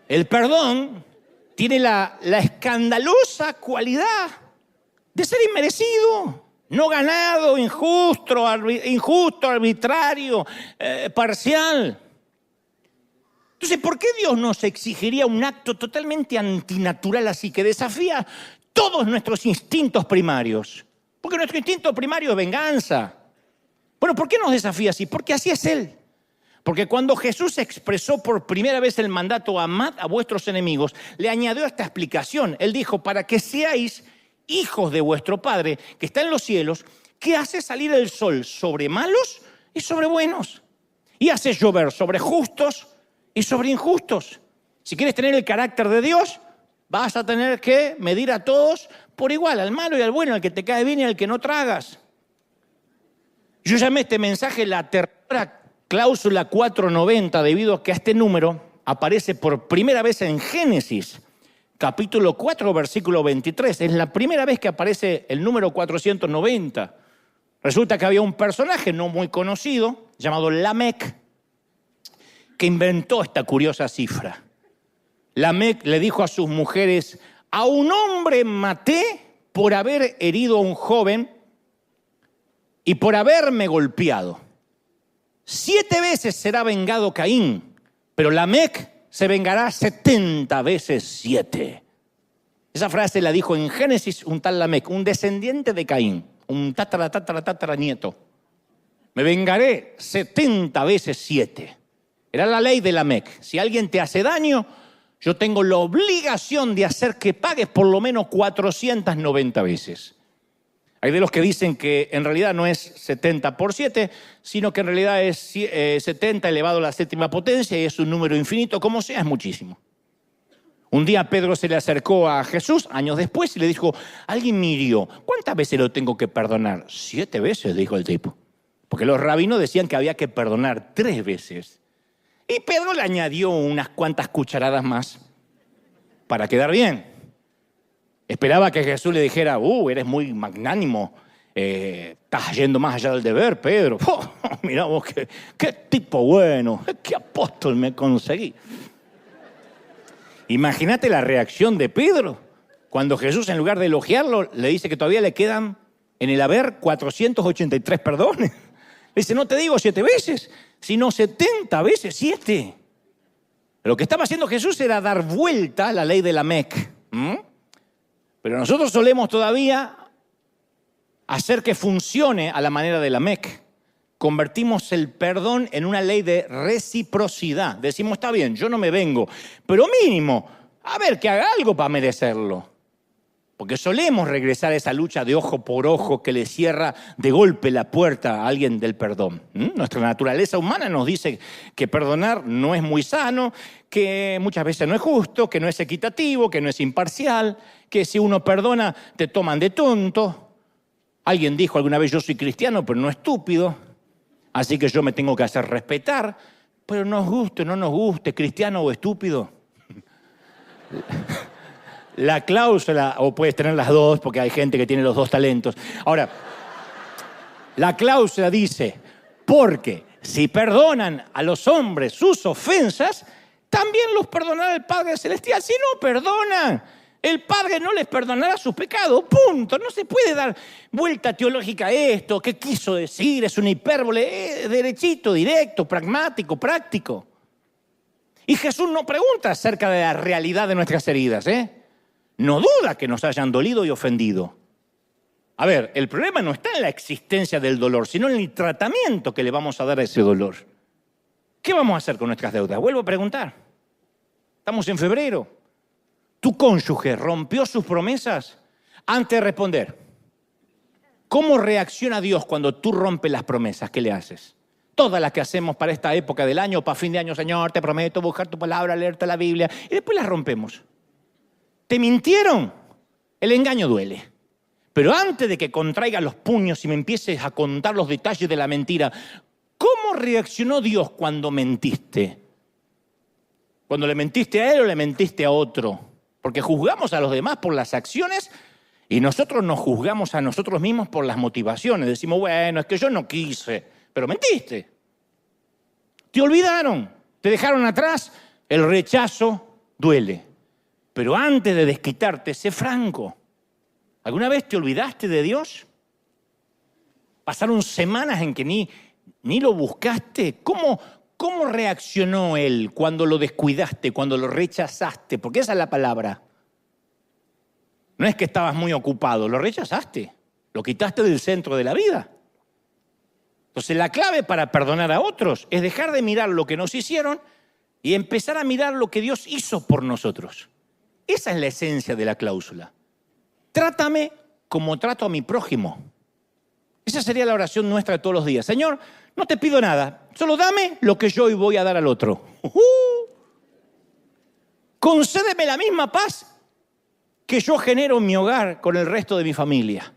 el perdón tiene la escandalosa cualidad de ser inmerecido, no ganado, injusto, arbitrario, parcial. Entonces, ¿por qué Dios nos exigiría un acto totalmente antinatural así, que desafía todos nuestros instintos primarios? Porque nuestro instinto primario es venganza. Bueno, ¿por qué nos desafía así? Porque así es Él. Porque cuando Jesús expresó por primera vez el mandato, amad a vuestros enemigos, le añadió esta explicación. Él dijo, para que seáis hijos de vuestro Padre que está en los cielos, que hace salir el sol sobre malos y sobre buenos, y hace llover sobre justos y sobre injustos. Si quieres tener el carácter de Dios, vas a tener que medir a todos por igual, al malo y al bueno, al que te cae bien y al que no tragas. Yo llamé este mensaje la tercera cláusula 490, debido a que este número aparece por primera vez en Génesis, capítulo 4, versículo 23. Es la primera vez que aparece el número 490. Resulta que había un personaje no muy conocido, llamado Lamec, que inventó esta curiosa cifra. Lamec le dijo a sus mujeres, a un hombre maté por haber herido a un joven y por haberme golpeado. 7 veces será vengado Caín, pero Lamec se vengará 70 veces 7. Esa frase la dijo en Génesis un tal Lamec, un descendiente de Caín, un tataranieto. Me vengaré 70 veces 7. Era la ley de Lamec. Si alguien te hace daño, yo tengo la obligación de hacer que pagues por lo menos 490 veces. Hay de los que dicen que en realidad no es 70 por 7, sino que en realidad es 70 elevado a la séptima potencia y es un número infinito, como sea, es muchísimo. Un día Pedro se le acercó a Jesús, años después, y le dijo, alguien me hirió, ¿cuántas veces lo tengo que perdonar? 7 veces, dijo el tipo. Porque los rabinos decían que había que perdonar 3 veces. Y Pedro le añadió unas cuantas cucharadas más para quedar bien. Esperaba que Jesús le dijera, eres muy magnánimo, estás yendo más allá del deber, Pedro. Mirá vos, qué tipo bueno, qué apóstol me conseguí. Imagínate la reacción de Pedro cuando Jesús, en lugar de elogiarlo, le dice que todavía le quedan en el haber 483 perdones. Le dice, no te digo 7 veces, sino 70 veces 7. Lo que estaba haciendo Jesús era dar vuelta a la ley de Lamec. Pero nosotros solemos todavía hacer que funcione a la manera de Lamec. Convertimos el perdón en una ley de reciprocidad. Decimos, está bien, yo no me vengo, pero mínimo, a ver, que haga algo para merecerlo. Porque solemos regresar a esa lucha de ojo por ojo que le cierra de golpe la puerta a alguien del perdón. Nuestra naturaleza humana nos dice que perdonar no es muy sano, que muchas veces no es justo, que no es equitativo, que no es imparcial, que si uno perdona te toman de tonto. Alguien dijo alguna vez, yo soy cristiano, pero no estúpido, así que yo me tengo que hacer respetar. Pero nos guste o no nos guste, cristiano o estúpido. La cláusula, o puedes tener las dos, porque hay gente que tiene los dos talentos. Ahora, la cláusula dice, porque si perdonan a los hombres sus ofensas, también los perdonará el Padre Celestial. Si no perdonan, el Padre no les perdonará sus pecados. Punto. No se puede dar vuelta teológica a esto. ¿Qué quiso decir? Es una hipérbole. Derechito, directo, pragmático, práctico. Y Jesús no pregunta acerca de la realidad de nuestras heridas, No duda que nos hayan dolido y ofendido. A ver, el problema no está en la existencia del dolor, sino en el tratamiento que le vamos a dar a ese dolor. ¿Qué vamos a hacer con nuestras deudas? Vuelvo a preguntar. Estamos en febrero. ¿Tu cónyuge rompió sus promesas? Antes de responder, ¿cómo reacciona Dios cuando tú rompes las promesas? ¿Qué le haces? Todas las que hacemos para esta época del año, para fin de año, Señor, te prometo buscar tu palabra, leerte la Biblia, y después las rompemos. ¿Te mintieron? El engaño duele. Pero antes de que contraigas los puños y me empieces a contar los detalles de la mentira, ¿cómo reaccionó Dios cuando mentiste? ¿Cuando le mentiste a Él o le mentiste a otro? Porque juzgamos a los demás por las acciones y nosotros nos juzgamos a nosotros mismos por las motivaciones. Decimos, bueno, es que yo no quise, pero mentiste. Te olvidaron, te dejaron atrás, el rechazo duele. Pero antes de desquitarte, sé franco. ¿Alguna vez te olvidaste de Dios? ¿Pasaron semanas en que ni lo buscaste? ¿Cómo reaccionó Él cuando lo descuidaste, cuando lo rechazaste? Porque esa es la palabra. No es que estabas muy ocupado, lo rechazaste. Lo quitaste del centro de la vida. Entonces la clave para perdonar a otros es dejar de mirar lo que nos hicieron y empezar a mirar lo que Dios hizo por nosotros. Esa es la esencia de la cláusula. Trátame como trato a mi prójimo. Esa sería la oración nuestra de todos los días. Señor, no te pido nada, solo dame lo que yo hoy voy a dar al otro. Concédeme la misma paz que yo genero en mi hogar con el resto de mi familia.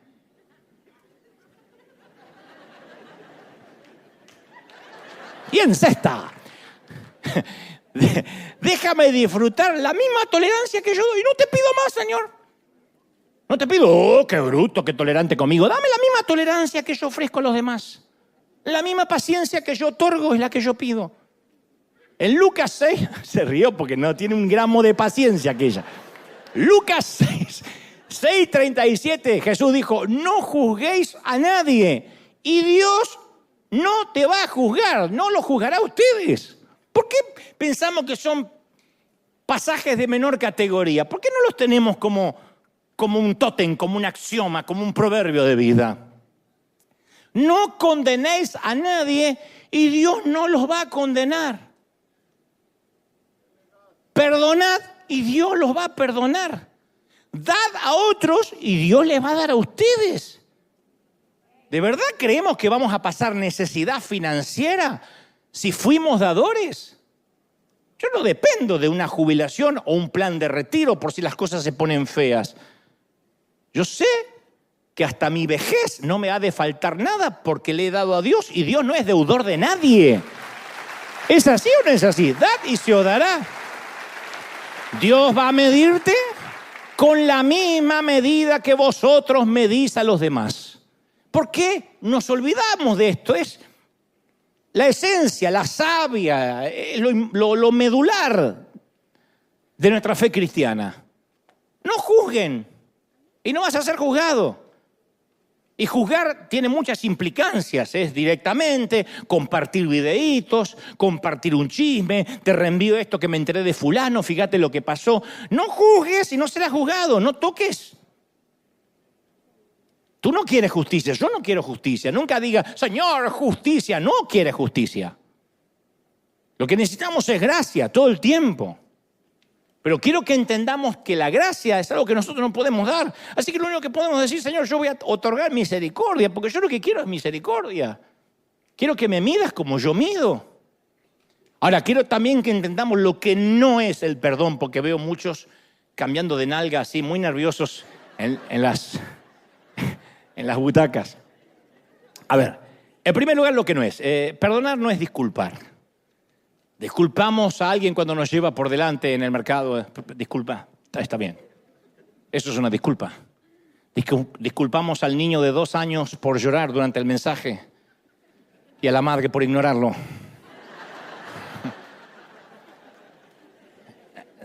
Y encesta. Déjame disfrutar la misma tolerancia que yo doy. No te pido más, Señor. No te pido, oh, qué bruto, qué tolerante conmigo. Dame la misma tolerancia que yo ofrezco a los demás. La misma paciencia que yo otorgo es la que yo pido. En Lucas 6, se rió porque no tiene un gramo de paciencia aquella. Lucas 6:37, Jesús dijo, no juzguéis a nadie y Dios no te va a juzgar, no lo juzgará a ustedes. ¿Por qué pensamos que son pasajes de menor categoría? ¿Por qué no los tenemos como un tótem, como un axioma, como un proverbio de vida? No condenéis a nadie y Dios no los va a condenar. Perdonad y Dios los va a perdonar. Dad a otros y Dios les va a dar a ustedes. ¿De verdad creemos que vamos a pasar necesidad financiera si fuimos dadores? Yo no dependo de una jubilación o un plan de retiro por si las cosas se ponen feas. Yo sé que hasta mi vejez no me ha de faltar nada porque le he dado a Dios y Dios no es deudor de nadie. ¿Es así o no es así? Dad y se os dará. Dios va a medirte con la misma medida que vosotros medís a los demás. ¿Por qué nos olvidamos de esto? Es la esencia, la savia, lo medular de nuestra fe cristiana. No juzguen y no vas a ser juzgado. Y juzgar tiene muchas implicancias, es directamente compartir videitos, compartir un chisme, te reenvío esto que me enteré de fulano, fíjate lo que pasó. No juzgues y no serás juzgado, no toques. Tú no quieres justicia, yo no quiero justicia. Nunca diga, Señor, justicia, no quieres justicia. Lo que necesitamos es gracia todo el tiempo. Pero quiero que entendamos que la gracia es algo que nosotros no podemos dar. Así que lo único que podemos decir, Señor, yo voy a otorgar misericordia, porque yo lo que quiero es misericordia. Quiero que me midas como yo mido. Ahora, quiero también que entendamos lo que no es el perdón, porque veo muchos cambiando de nalga así, muy nerviosos en las butacas. A ver, en primer lugar, lo que no es. Perdonar no es disculpar. Disculpamos a alguien cuando nos lleva por delante en el mercado. Disculpa, está bien. Eso es una disculpa. Disculpamos al niño de 2 años por llorar durante el mensaje y a la madre por ignorarlo.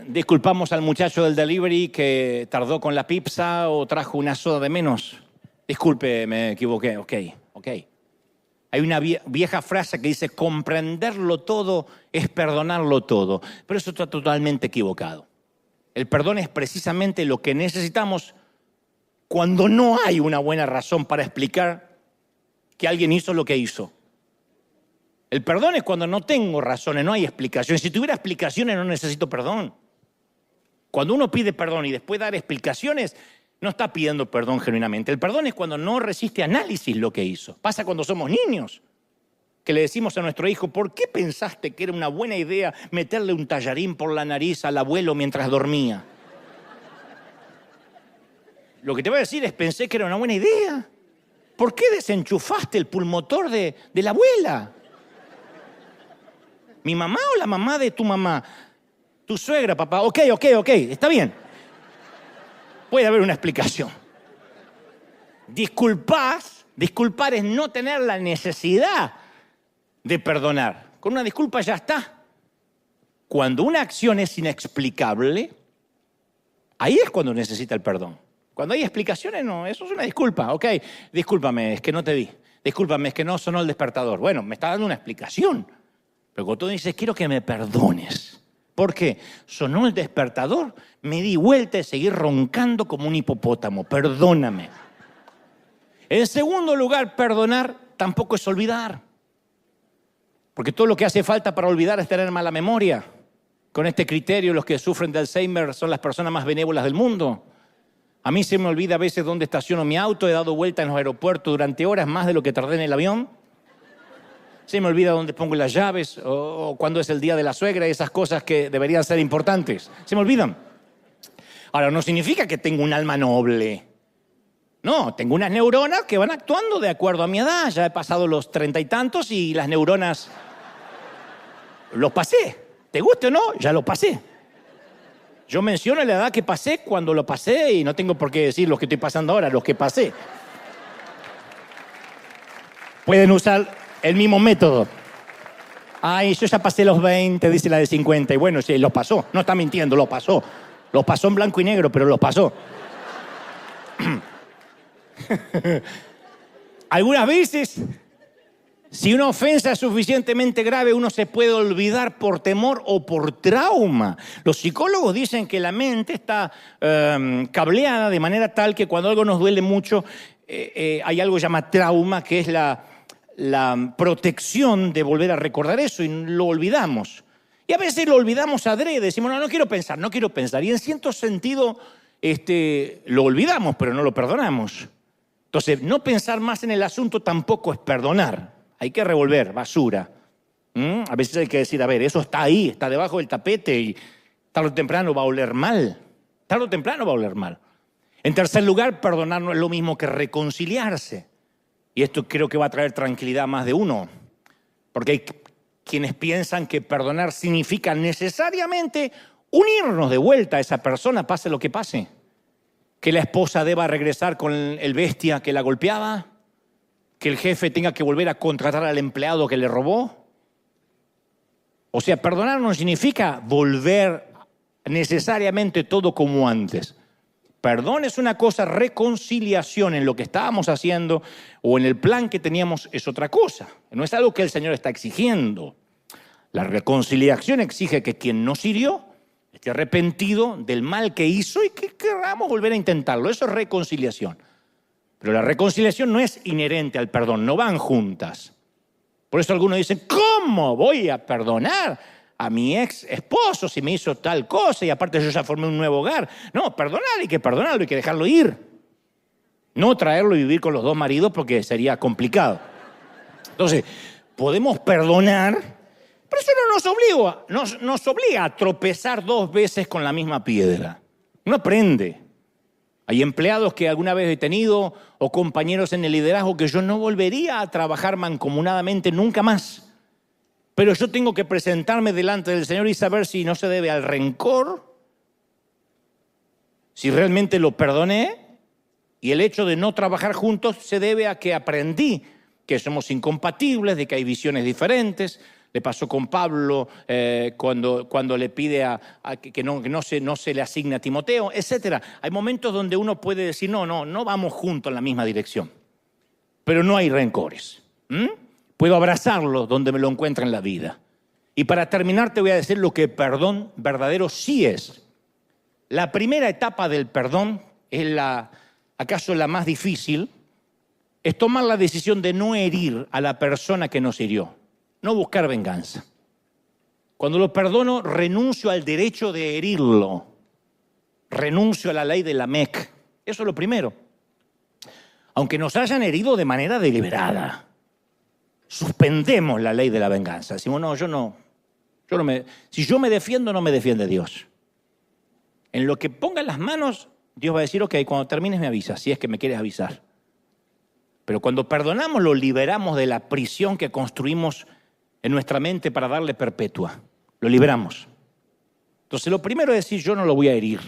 Disculpamos al muchacho del delivery que tardó con la pizza o trajo una soda de menos. Disculpe, me equivoqué. Ok. Hay una vieja frase que dice, comprenderlo todo es perdonarlo todo. Pero eso está totalmente equivocado. El perdón es precisamente lo que necesitamos cuando no hay una buena razón para explicar que alguien hizo lo que hizo. El perdón es cuando no tengo razones, no hay explicaciones. Si tuviera explicaciones no necesito perdón. Cuando uno pide perdón y después dar explicaciones, no está pidiendo perdón genuinamente. El perdón es cuando no resiste análisis lo que hizo. Pasa cuando somos niños, que le decimos a nuestro hijo, ¿por qué pensaste que era una buena idea meterle un tallarín por la nariz al abuelo mientras dormía? Lo que te voy a decir es, pensé que era una buena idea. ¿Por qué desenchufaste el pulmotor de la abuela? ¿Mi mamá o la mamá de tu mamá? Tu suegra, papá. Ok, está bien. Puede haber una explicación. Disculpar es no tener la necesidad de perdonar. Con una disculpa ya está. Cuando una acción es inexplicable, ahí es cuando necesita el perdón. Cuando hay explicaciones, no, eso es una disculpa. Ok, discúlpame, es que no te vi. Discúlpame, es que no sonó el despertador. Bueno, me está dando una explicación. Pero cuando tú dices, quiero que me perdones. ¿Por qué? Sonó el despertador, me di vuelta y seguí roncando como un hipopótamo. Perdóname. En segundo lugar, perdonar tampoco es olvidar. Porque todo lo que hace falta para olvidar es tener mala memoria. Con este criterio, los que sufren de Alzheimer son las personas más benévolas del mundo. A mí se me olvida a veces dónde estaciono mi auto. He dado vuelta en los aeropuertos durante horas más de lo que tardé en el avión. Se me olvida dónde pongo las llaves o cuándo es el día de la suegra y esas cosas que deberían ser importantes. Se me olvidan. Ahora, no significa que tengo un alma noble. No, tengo unas neuronas que van actuando de acuerdo a mi edad. Ya he pasado los 30 y tantos y las neuronas los pasé. ¿Te gusta o no? Ya lo pasé. Yo menciono la edad que pasé cuando lo pasé y no tengo por qué decir los que estoy pasando ahora, los que pasé. Pueden usar el mismo método. Ay, yo ya pasé los 20, dice la de 50. Y bueno, sí, los pasó. No está mintiendo, los pasó. Los pasó en blanco y negro, pero los pasó. Algunas veces, si una ofensa es suficientemente grave, uno se puede olvidar por temor o por trauma. Los psicólogos dicen que la mente está cableada de manera tal que cuando algo nos duele mucho, hay algo que se llama trauma, que es la protección de volver a recordar eso y lo olvidamos. Y a veces lo olvidamos adrede, decimos, no quiero pensar. Y en cierto sentido lo olvidamos, pero no lo perdonamos. Entonces, no pensar más en el asunto tampoco es perdonar. Hay que revolver, basura. A veces hay que decir, a ver, eso está ahí, está debajo del tapete y tarde o temprano va a oler mal. En tercer lugar, perdonar no es lo mismo que reconciliarse. Y esto creo que va a traer tranquilidad a más de uno. Porque hay quienes piensan que perdonar significa necesariamente unirnos de vuelta a esa persona, pase lo que pase. Que la esposa deba regresar con el bestia que la golpeaba. Que el jefe tenga que volver a contratar al empleado que le robó. O sea, perdonar no significa volver necesariamente todo como antes. Perdón es una cosa, reconciliación en lo que estábamos haciendo o en el plan que teníamos es otra cosa. No es algo que el Señor está exigiendo. La reconciliación exige que quien nos hirió esté arrepentido del mal que hizo y que queramos volver a intentarlo. Eso es reconciliación. Pero la reconciliación no es inherente al perdón, no van juntas. Por eso algunos dicen, ¿cómo voy a perdonar a mi ex esposo si me hizo tal cosa y aparte yo ya formé un nuevo hogar? No, perdonar, hay que perdonarlo, hay que dejarlo ir. No traerlo y vivir con los dos maridos porque sería complicado. Entonces, podemos perdonar, pero eso no nos obliga a tropezar 2 veces con la misma piedra. Uno aprende. Hay empleados que alguna vez he tenido o compañeros en el liderazgo que yo no volvería a trabajar mancomunadamente nunca más. Pero yo tengo que presentarme delante del Señor y saber si no se debe al rencor, si realmente lo perdoné, y el hecho de no trabajar juntos se debe a que aprendí que somos incompatibles, de que hay visiones diferentes. Le pasó con Pablo cuando le pide que no se le asigne a Timoteo, etc. Hay momentos donde uno puede decir, no vamos juntos en la misma dirección. Pero no hay rencores. Puedo abrazarlo donde me lo encuentre en la vida. Y para terminar te voy a decir lo que perdón verdadero sí es. La primera etapa del perdón es acaso la más difícil, es tomar la decisión de no herir a la persona que nos hirió. No buscar venganza. Cuando lo perdono, renuncio al derecho de herirlo. Renuncio a la ley de Lamec. Eso es lo primero. Aunque nos hayan herido de manera deliberada, suspendemos la ley de la venganza. Decimos, si yo me defiendo, no me defiende Dios. En lo que ponga las manos, Dios va a decir, ok, cuando termines me avisas, si es que me quieres avisar. Pero cuando perdonamos, lo liberamos de la prisión que construimos en nuestra mente para darle perpetua. Lo liberamos. Entonces, lo primero es decir, yo no lo voy a herir.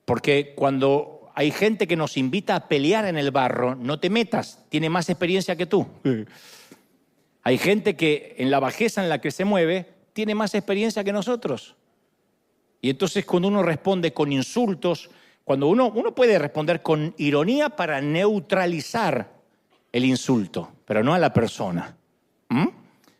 Porque cuando hay gente que nos invita a pelear en el barro, no te metas, tiene más experiencia que tú. Hay gente que en la bajeza en la que se mueve, tiene más experiencia que nosotros. Y entonces cuando uno responde con insultos, cuando uno puede responder con ironía para neutralizar el insulto, pero no a la persona.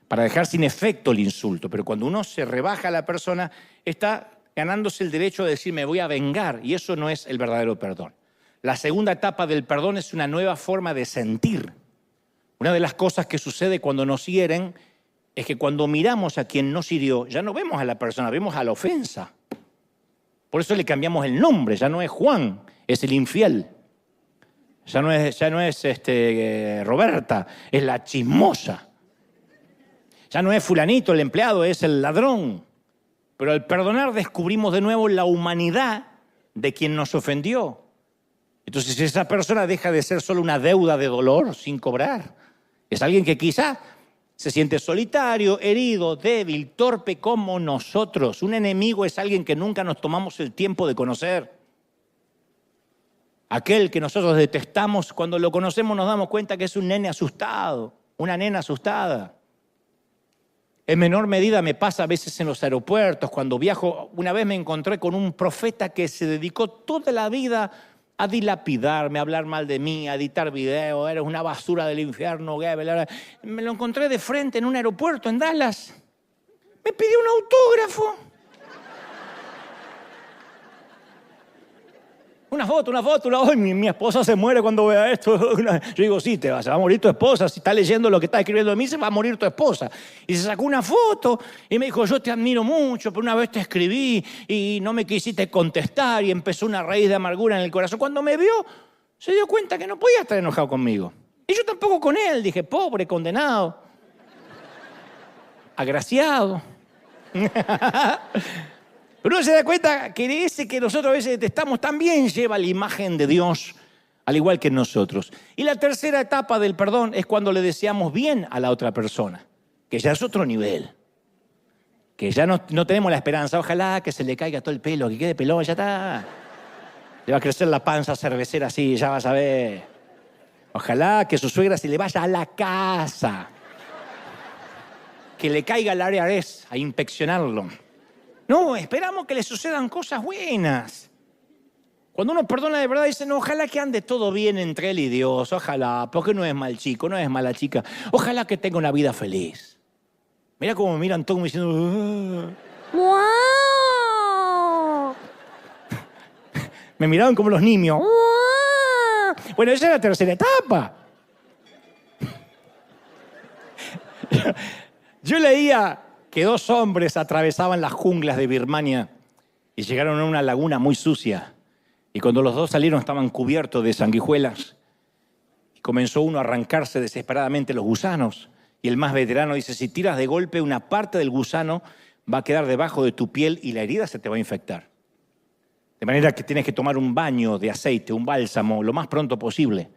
Para dejar sin efecto el insulto. Pero cuando uno se rebaja a la persona, está ganándose el derecho de decir, me voy a vengar. Y eso no es el verdadero perdón. La segunda etapa del perdón es una nueva forma de sentir. Una de las cosas que sucede cuando nos hieren es que cuando miramos a quien nos hirió, ya no vemos a la persona, vemos a la ofensa. Por eso le cambiamos el nombre. Ya no es Juan, es el infiel. Ya no es Roberta, es la chismosa. Ya no es fulanito el empleado, es el ladrón. Pero al perdonar descubrimos de nuevo la humanidad de quien nos ofendió. Entonces esa persona deja de ser solo una deuda de dolor sin cobrar. Es alguien que quizá se siente solitario, herido, débil, torpe como nosotros. Un enemigo es alguien que nunca nos tomamos el tiempo de conocer. Aquel que nosotros detestamos, cuando lo conocemos nos damos cuenta que es un nene asustado, una nena asustada. En menor medida me pasa a veces en los aeropuertos, cuando viajo. Una vez me encontré con un profeta que se dedicó toda la vida a dilapidarme, a hablar mal de mí, a editar videos, eres una basura del infierno. Me lo encontré de frente en un aeropuerto en Dallas. Me pidió un autógrafo. Una foto. Ay, mi esposa se muere cuando vea esto. Yo digo, sí, se va a morir tu esposa. Si está leyendo lo que está escribiendo de mí, se va a morir tu esposa. Y se sacó una foto y me dijo, yo te admiro mucho, pero una vez te escribí y no me quisiste contestar y empezó una raíz de amargura en el corazón. Cuando me vio, se dio cuenta que no podía estar enojado conmigo. Y yo tampoco con él. Dije, pobre, condenado, agraciado. Pero uno se da cuenta que ese que nosotros a veces detestamos también lleva la imagen de Dios, al igual que nosotros. Y la tercera etapa del perdón es cuando le deseamos bien a la otra persona, que ya es otro nivel. Que ya no tenemos la esperanza. Ojalá que se le caiga todo el pelo, que quede pelón, ya está. Le va a crecer la panza cervecera así, ya vas a ver. Ojalá que su suegra se le vaya a la casa. Que le caiga al IRS a inspeccionarlo. No, esperamos que le sucedan cosas buenas. Cuando uno perdona de verdad, dicen, no, ojalá que ande todo bien entre él y Dios, ojalá, porque no es mal chico, no es mala chica, ojalá que tenga una vida feliz. Mira cómo me miran todos diciendo, ¡Wow! me miraban como los niños. ¡Wow! Bueno, esa es la tercera etapa. Yo leía que 2 hombres atravesaban las junglas de Birmania y llegaron a una laguna muy sucia. Y cuando los 2 salieron estaban cubiertos de sanguijuelas. Y comenzó uno a arrancarse desesperadamente los gusanos. Y el más veterano dice, si tiras de golpe una parte del gusano va a quedar debajo de tu piel y la herida se te va a infectar. De manera que tienes que tomar un baño de aceite, un bálsamo, lo más pronto posible.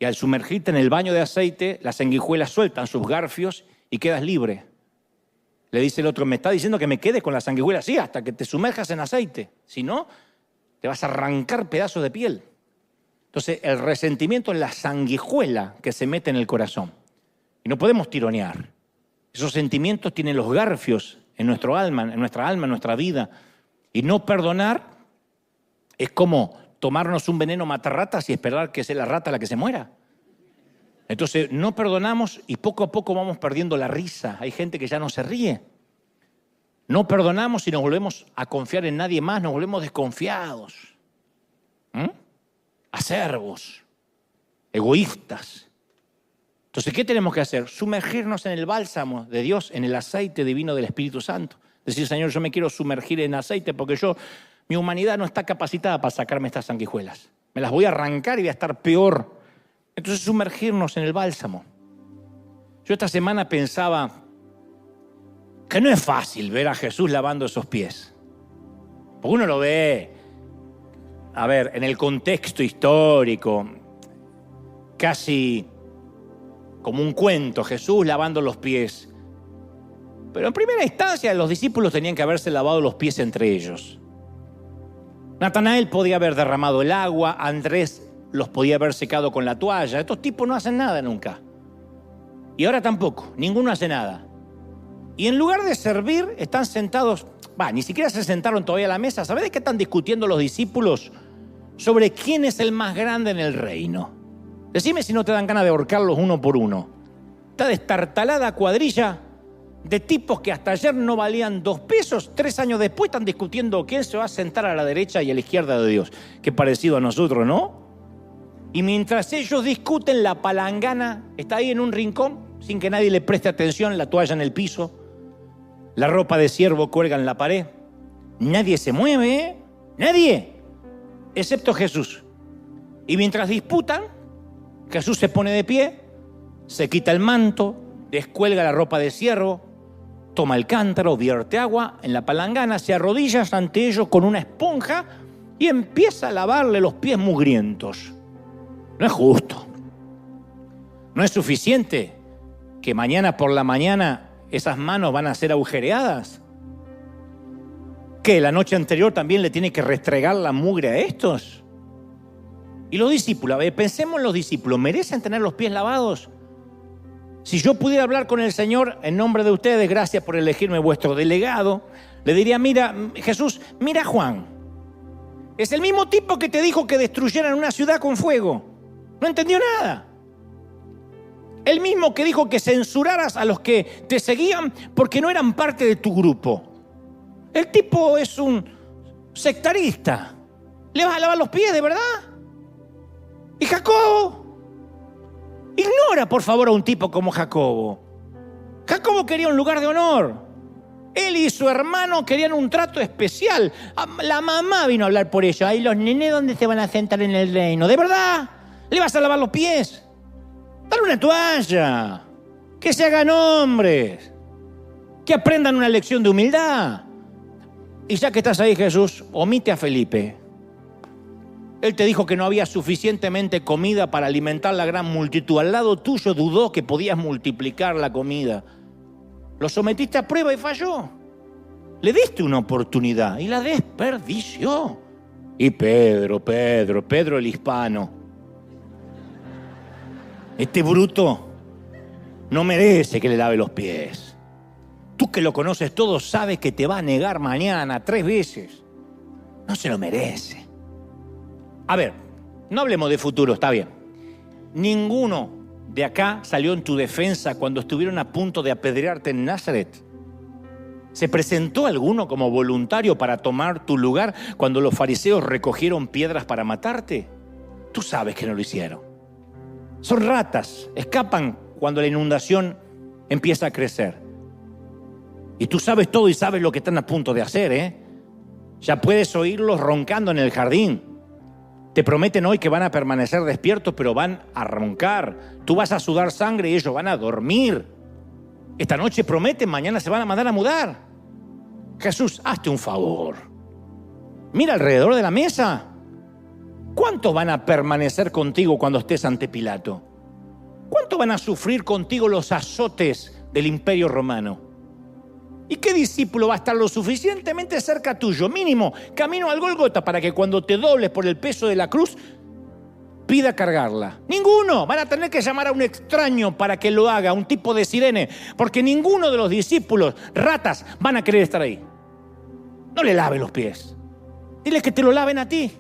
Y al sumergirte en el baño de aceite, las sanguijuelas sueltan sus garfios y quedas libre. Le dice el otro, ¿me está diciendo que me quede con las sanguijuelas? Sí, hasta que te sumerjas en aceite. Si no, te vas a arrancar pedazos de piel. Entonces, el resentimiento es la sanguijuela que se mete en el corazón. Y no podemos tironear. Esos sentimientos tienen los garfios en nuestra alma, en nuestra vida. Y no perdonar es como tomarnos un veneno matarratas y esperar que sea la rata la que se muera. Entonces, no perdonamos y poco a poco vamos perdiendo la risa. Hay gente que ya no se ríe. No perdonamos y nos volvemos a confiar en nadie más, nos volvemos desconfiados, acervos, egoístas. Entonces, ¿qué tenemos que hacer? Sumergirnos en el bálsamo de Dios, en el aceite divino del Espíritu Santo. Decir, Señor, yo me quiero sumergir en aceite porque mi humanidad no está capacitada para sacarme estas sanguijuelas. Me las voy a arrancar y voy a estar peor. Entonces, sumergirnos en el bálsamo. Yo esta semana pensaba que no es fácil ver a Jesús lavando esos pies. Porque uno lo ve, a ver, en el contexto histórico, casi como un cuento, Jesús lavando los pies. Pero en primera instancia los discípulos tenían que haberse lavado los pies entre ellos. Natanael podía haber derramado el agua, Andrés los podía haber secado con la toalla. Estos tipos no hacen nada nunca. Y ahora tampoco, ninguno hace nada. Y en lugar de servir, están sentados, ni siquiera se sentaron todavía a la mesa. ¿Sabés de qué están discutiendo los discípulos? Sobre quién es el más grande en el reino. Decime si no te dan ganas de ahorcarlos uno por uno. Esta destartalada cuadrilla de tipos que hasta ayer no valían 2 pesos, 3 años después están discutiendo quién se va a sentar a la derecha y a la izquierda de Dios. Qué parecido a nosotros, ¿no? Y mientras ellos discuten, la palangana está ahí en un rincón, sin que nadie le preste atención, la toalla en el piso, la ropa de siervo cuelga en la pared. Nadie se mueve, ¿eh? Nadie, excepto Jesús. Y mientras disputan, Jesús se pone de pie, se quita el manto, descuelga la ropa de siervo, toma el cántaro, vierte agua en la palangana, se arrodilla ante ellos con una esponja y empieza a lavarle los pies mugrientos. No es justo. No es suficiente que mañana por la mañana esas manos van a ser agujereadas. ¿Qué? ¿La noche anterior también le tiene que restregar la mugre a estos? Y los discípulos, pensemos en los discípulos, ¿merecen tener los pies lavados? Si yo pudiera hablar con el Señor en nombre de ustedes, gracias por elegirme vuestro delegado, le diría, mira, Jesús, mira a Juan. Es el mismo tipo que te dijo que destruyeran una ciudad con fuego. No entendió nada. El mismo que dijo que censuraras a los que te seguían porque no eran parte de tu grupo. El tipo es un sectarista. ¿Le vas a lavar los pies, de verdad? ¿Y Jacobo? Ignora, por favor, a un tipo como Jacobo. Jacobo quería un lugar de honor. Él y su hermano querían un trato especial. La mamá vino a hablar por ello. Ay, los nenes, ¿dónde se van a sentar en el reino? ¿De verdad? ¿Le vas a lavar los pies? Dale una toalla. Que se hagan hombres. Que aprendan una lección de humildad. Y ya que estás ahí, Jesús, omite a Felipe. Él te dijo que no había suficientemente comida para alimentar la gran multitud. Al lado tuyo dudó que podías multiplicar la comida. Lo sometiste a prueba y falló. Le diste una oportunidad y la desperdició. Y Pedro el hispano. Este bruto no merece que le lave los pies. Tú que lo conoces todo sabes que te va a negar mañana 3 veces. No se lo merece. A ver, no hablemos de futuro, está bien. Ninguno de acá salió en tu defensa cuando estuvieron a punto de apedrearte en Nazaret. ¿Se presentó alguno como voluntario para tomar tu lugar cuando los fariseos recogieron piedras para matarte? Tú sabes que no lo hicieron. Son ratas, escapan cuando la inundación empieza a crecer. Y tú sabes todo y sabes lo que están a punto de hacer, ¿eh? Ya puedes oírlos roncando en el jardín. Te prometen hoy que van a permanecer despiertos, pero van a roncar. Tú vas a sudar sangre y ellos van a dormir. Esta noche prometen, mañana se van a mandar a mudar. Jesús, hazte un favor. Mira alrededor de la mesa. ¿Cuántos van a permanecer contigo cuando estés ante Pilato? ¿Cuántos van a sufrir contigo los azotes del Imperio Romano? ¿Y qué discípulo va a estar lo suficientemente cerca tuyo, mínimo, camino al Gólgota, para que cuando te dobles por el peso de la cruz, pida cargarla? Ninguno. Van a tener que llamar a un extraño para que lo haga, un tipo de sirene, porque ninguno de los discípulos, ratas, van a querer estar ahí. No le laves los pies. Diles que te lo laven a ti.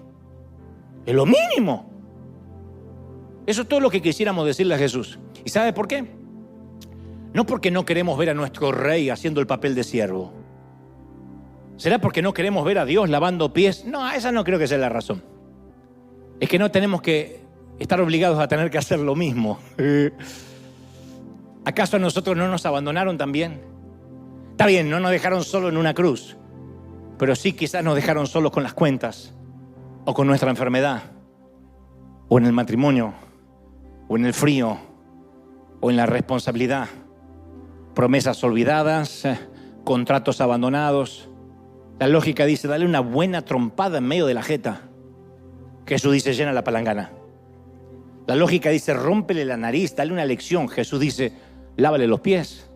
Es lo mínimo. Eso es todo lo que quisiéramos decirle a Jesús. ¿Y sabe por qué? No porque no queremos ver a nuestro rey haciendo el papel de siervo. ¿Será porque no queremos ver a Dios lavando pies? No, esa no creo que sea la razón. Es que no tenemos que estar obligados a tener que hacer lo mismo. ¿Acaso a nosotros no nos abandonaron también? Está bien, no nos dejaron solos en una cruz, pero sí quizás nos dejaron solos con las cuentas, o con nuestra enfermedad, o en el matrimonio, o en el frío, o en la responsabilidad. Promesas olvidadas, contratos abandonados. La lógica dice, dale una buena trompada en medio de la jeta. Jesús dice, llena la palangana. La lógica dice, rómpele la nariz, dale una lección. Jesús dice, lávale los pies.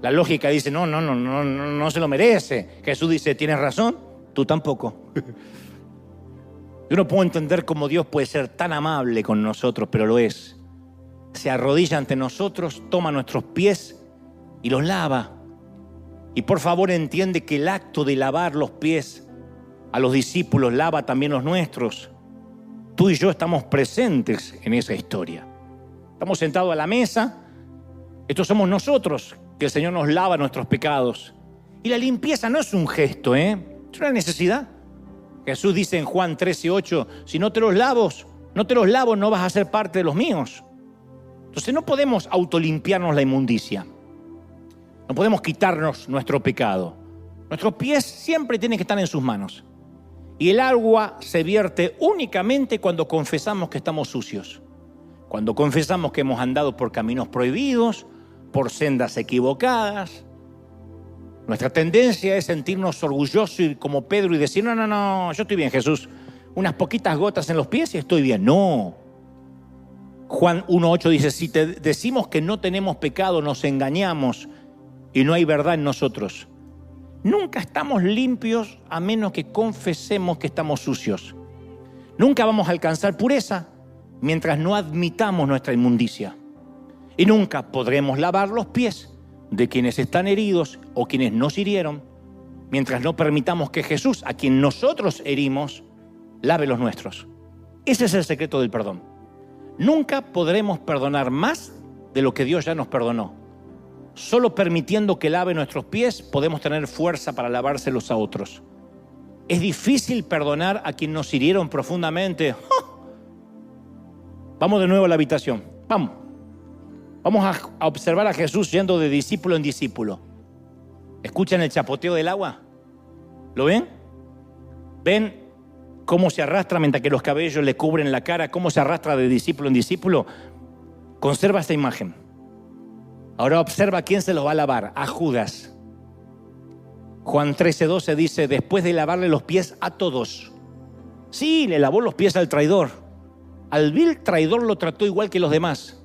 La lógica dice, no se lo merece. Jesús dice, tienes razón, tú tampoco. Yo no puedo entender cómo Dios puede ser tan amable con nosotros, pero lo es. Se arrodilla ante nosotros, toma nuestros pies y los lava. Y por favor entiende que el acto de lavar los pies a los discípulos lava también los nuestros. Tú y yo estamos presentes en esa historia. Estamos sentados a la mesa. Estos somos nosotros, que el Señor nos lava nuestros pecados. Y la limpieza no es un gesto, es una necesidad. Jesús dice en Juan 13:8, si no te los lavo, no vas a ser parte de los míos. Entonces no podemos autolimpiarnos la inmundicia. No podemos quitarnos nuestro pecado. Nuestros pies siempre tienen que estar en sus manos. Y el agua se vierte únicamente cuando confesamos que estamos sucios. Cuando confesamos que hemos andado por caminos prohibidos, por sendas equivocadas. Nuestra tendencia es sentirnos orgullosos y como Pedro y decir, no, yo estoy bien, Jesús. Unas poquitas gotas en los pies y estoy bien. No. Juan 1:8 dice, si te decimos que no tenemos pecado, nos engañamos y no hay verdad en nosotros. Nunca estamos limpios a menos que confesemos que estamos sucios. Nunca vamos a alcanzar pureza mientras no admitamos nuestra inmundicia. Y nunca podremos lavar los pies de quienes están heridos o quienes nos hirieron mientras no permitamos que Jesús, a quien nosotros herimos, lave los nuestros. Ese es el secreto del perdón. Nunca podremos perdonar más de lo que Dios ya nos perdonó. Solo permitiendo que lave nuestros pies podemos tener fuerza para lavárselos a otros. Es difícil perdonar a quien nos hirieron profundamente. Vamos de nuevo a la habitación. Vamos a observar a Jesús yendo de discípulo en discípulo. ¿Escuchan el chapoteo del agua? ¿Lo ven? ¿Ven cómo se arrastra mientras que los cabellos le cubren la cara? ¿Cómo se arrastra de discípulo en discípulo? Conserva esta imagen. Ahora observa quién se los va a lavar. A Judas. Juan 13:12 dice, después de lavarle los pies a todos. Sí, le lavó los pies al traidor. Al vil traidor lo trató igual que los demás.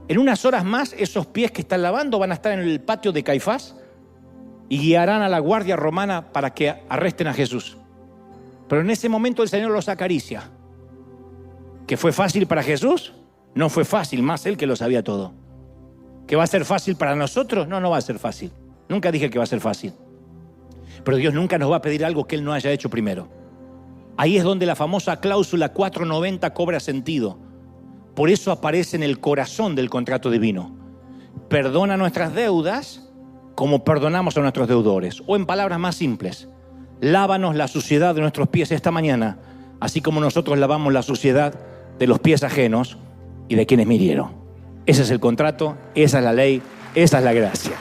En unas horas más, esos pies que están lavando van a estar en el patio de Caifás y guiarán a la guardia romana para que arresten a Jesús. Pero en ese momento el Señor los acaricia. ¿Que fue fácil para Jesús? No fue fácil, más Él que lo sabía todo. ¿Que va a ser fácil para nosotros? No va a ser fácil. Nunca dije que va a ser fácil. Pero Dios nunca nos va a pedir algo que Él no haya hecho primero. Ahí es donde la famosa cláusula 490 cobra sentido. Por eso aparece en el corazón del contrato divino. Perdona nuestras deudas como perdonamos a nuestros deudores. O en palabras más simples, lávanos la suciedad de nuestros pies esta mañana, así como nosotros lavamos la suciedad de los pies ajenos y de quienes me hirieron. Ese es el contrato, esa es la ley, esa es la gracia.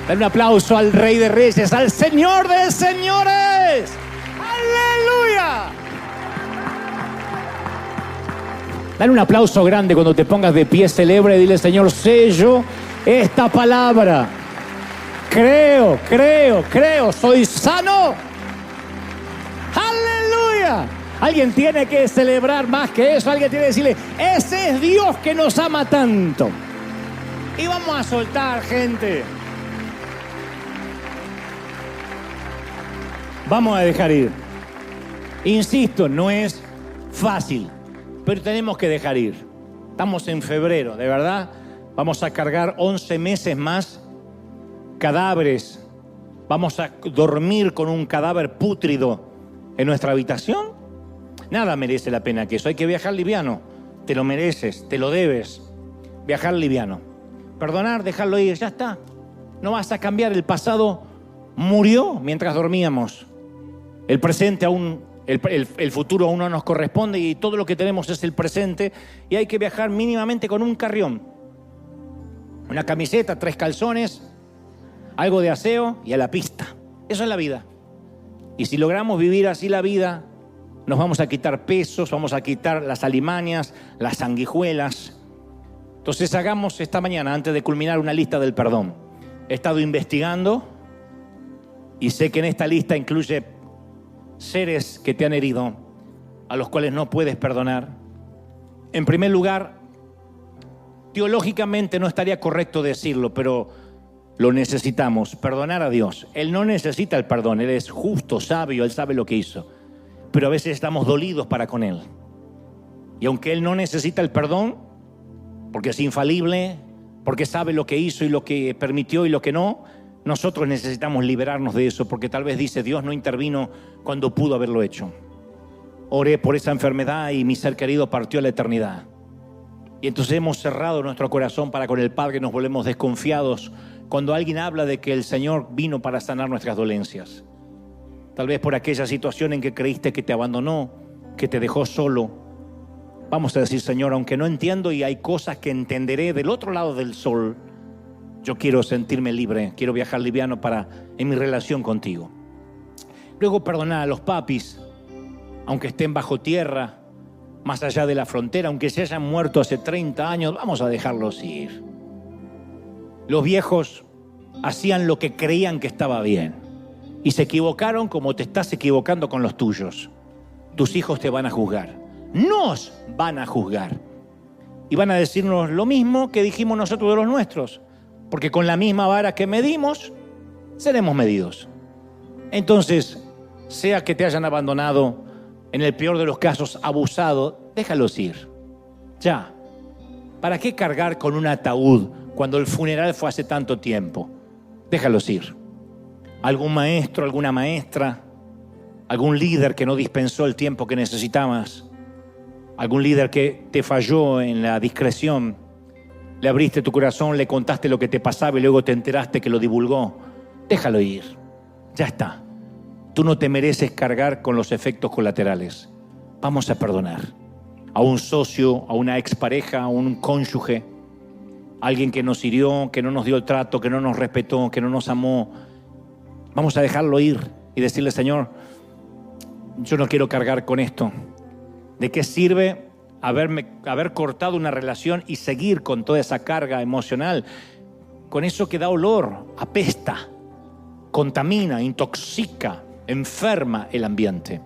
Dale un aplauso al Rey de Reyes, al Señor de Señores. ¡Aleluya! Dale un aplauso grande cuando te pongas de pie, celebra y dile: Señor, sello esta palabra. Creo, soy sano. ¡Aleluya! Alguien tiene que celebrar más que eso. Alguien tiene que decirle: ese es Dios que nos ama tanto. Y vamos a soltar, gente. Vamos a dejar ir. Insisto, no es fácil, pero tenemos que dejar ir. Estamos en febrero, de verdad. Vamos a cargar 11 meses más cadáveres. Vamos a dormir con un cadáver pútrido en nuestra habitación. Nada merece la pena que eso. Hay que viajar liviano. Te lo mereces, te lo debes. Viajar liviano. Perdonar, dejarlo ir, ya está. No vas a cambiar. El pasado murió mientras dormíamos. El presente aún, el futuro aún no nos corresponde y todo lo que tenemos es el presente y hay que viajar mínimamente con un carrión. Una camiseta, 3 calzones, algo de aseo y a la pista. Eso es la vida. Y si logramos vivir así la vida, nos vamos a quitar pesos, vamos a quitar las alimañas, las sanguijuelas. Entonces hagamos esta mañana, antes de culminar, una lista del perdón. He estado investigando y sé que en esta lista incluye seres que te han herido, a los cuales no puedes perdonar. En primer lugar, teológicamente no estaría correcto decirlo, pero lo necesitamos, perdonar a Dios. Él no necesita el perdón, Él es justo, sabio, Él sabe lo que hizo. Pero a veces estamos dolidos para con Él. Y aunque Él no necesita el perdón, porque es infalible, porque sabe lo que hizo y lo que permitió y lo que no, nosotros necesitamos liberarnos de eso, porque tal vez dice: Dios no intervino cuando pudo haberlo hecho. Oré por esa enfermedad y mi ser querido partió a la eternidad. Y entonces hemos cerrado nuestro corazón para con el Padre, nos volvemos desconfiados cuando alguien habla de que el Señor vino para sanar nuestras dolencias. Tal vez por aquella situación en que creíste que te abandonó, que te dejó solo. Vamos a decir: Señor, aunque no entiendo y hay cosas que entenderé del otro lado del sol, yo quiero sentirme libre, quiero viajar liviano en mi relación contigo. Luego perdonar a los papis, aunque estén bajo tierra, más allá de la frontera, aunque se hayan muerto hace 30 años, vamos a dejarlos ir. Los viejos hacían lo que creían que estaba bien y se equivocaron como te estás equivocando con los tuyos. Tus hijos te van a juzgar, nos van a juzgar y van a decirnos lo mismo que dijimos nosotros de los nuestros, porque con la misma vara que medimos, seremos medidos. Entonces, sea que te hayan abandonado, en el peor de los casos abusado, déjalos ir. Ya. ¿Para qué cargar con un ataúd cuando el funeral fue hace tanto tiempo? Déjalos ir. Algún maestro, alguna maestra, algún líder que no dispensó el tiempo que necesitabas, algún líder que te falló en la discreción, le abriste tu corazón, le contaste lo que te pasaba y luego te enteraste que lo divulgó. Déjalo ir. Ya está. Tú no te mereces cargar con los efectos colaterales. Vamos a perdonar. A un socio, a una expareja, a un cónyuge, a alguien que nos hirió, que no nos dio el trato, que no nos respetó, que no nos amó. Vamos a dejarlo ir y decirle: Señor, yo no quiero cargar con esto. ¿De qué sirve haber cortado una relación y seguir con toda esa carga emocional? Con eso que da olor, apesta, contamina, intoxica, enferma el ambiente.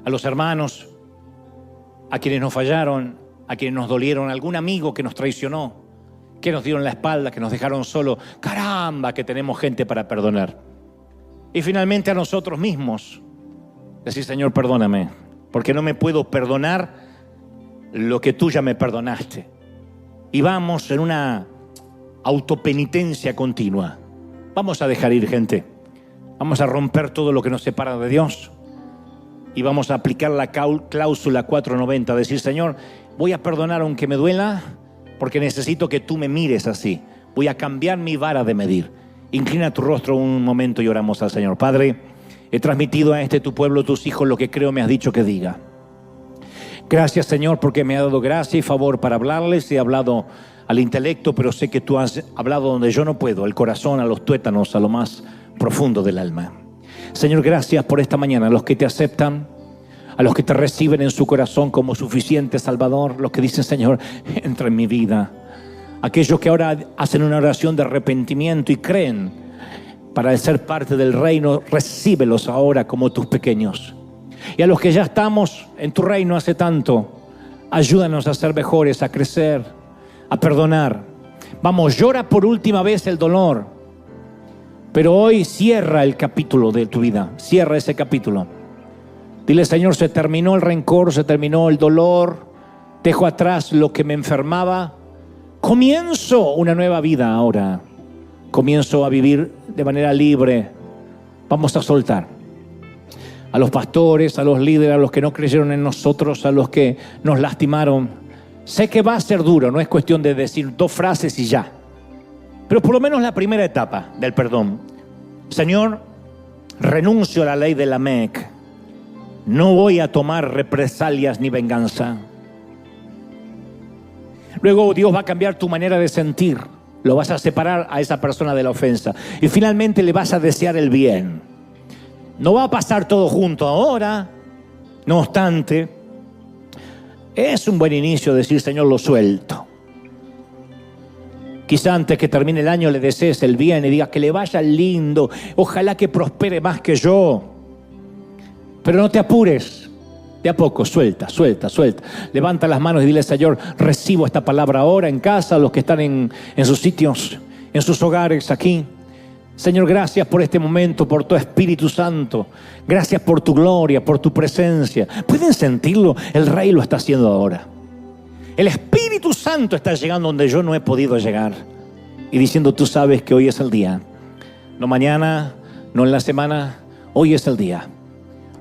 A los hermanos, a quienes nos fallaron, a quienes nos dolieron, algún amigo que nos traicionó, que nos dieron la espalda, que nos dejaron solo. ¡Caramba! Que tenemos gente para perdonar. Y finalmente a nosotros mismos, decir: Señor, perdóname, porque no me puedo perdonar lo que tú ya me perdonaste. Y vamos en una autopenitencia continua. Vamos a dejar ir, gente. Vamos a romper todo lo que nos separa de Dios y vamos a aplicar la cláusula 490, decir: Señor, voy a perdonar aunque me duela, porque necesito que tú me mires así. Voy a cambiar mi vara de medir. Inclina tu rostro un momento y oramos al Señor. Padre, he transmitido a tu pueblo, tus hijos, lo que creo me has dicho que diga. Gracias, Señor, porque me ha dado gracia y favor para hablarles. He hablado al intelecto, pero sé que tú has hablado donde yo no puedo, al corazón, a los tuétanos, a lo más profundo del alma. Señor, gracias por esta mañana, a los que te aceptan, a los que te reciben en su corazón como suficiente Salvador, los que dicen: Señor, entra en mi vida. Aquellos que ahora hacen una oración de arrepentimiento y creen para ser parte del reino, recíbelos ahora como tus pequeños. Y a los que ya estamos en tu reino hace tanto, ayúdanos a ser mejores, a crecer, a perdonar. Vamos, llora por última vez el dolor, pero hoy cierra el capítulo de tu vida, cierra ese capítulo. Dile: Señor, se terminó el rencor, se terminó el dolor, dejo atrás lo que me enfermaba, comienzo una nueva vida ahora, comienzo a vivir de manera libre. Vamos a soltar a los pastores, a los líderes, a los que no creyeron en nosotros, a los que nos lastimaron. Sé que va a ser duro, no es cuestión de decir 2 frases y ya, pero por lo menos la primera etapa del perdón. Señor, renuncio a la ley de Lamec. No voy a tomar represalias ni venganza. Luego Dios va a cambiar tu manera de sentir. Lo vas a separar a esa persona de la ofensa. Y finalmente le vas a desear el bien. No va a pasar todo junto ahora. No obstante, es un buen inicio decir: Señor, lo suelto. Quizá antes que termine el año le desees el bien y digas: que le vaya lindo, ojalá que prospere más que yo. Pero no te apures, de a poco, suelta. Levanta las manos y dile: Señor, recibo esta palabra ahora en casa, los que están en sus sitios, en sus hogares aquí. Señor, gracias por este momento, por tu Espíritu Santo. Gracias por tu gloria, por tu presencia. ¿Pueden sentirlo? El Rey lo está haciendo ahora. El Espíritu Santo está llegando donde yo no he podido llegar. Y diciendo: tú sabes que hoy es el día. No mañana, no en la semana. Hoy es el día.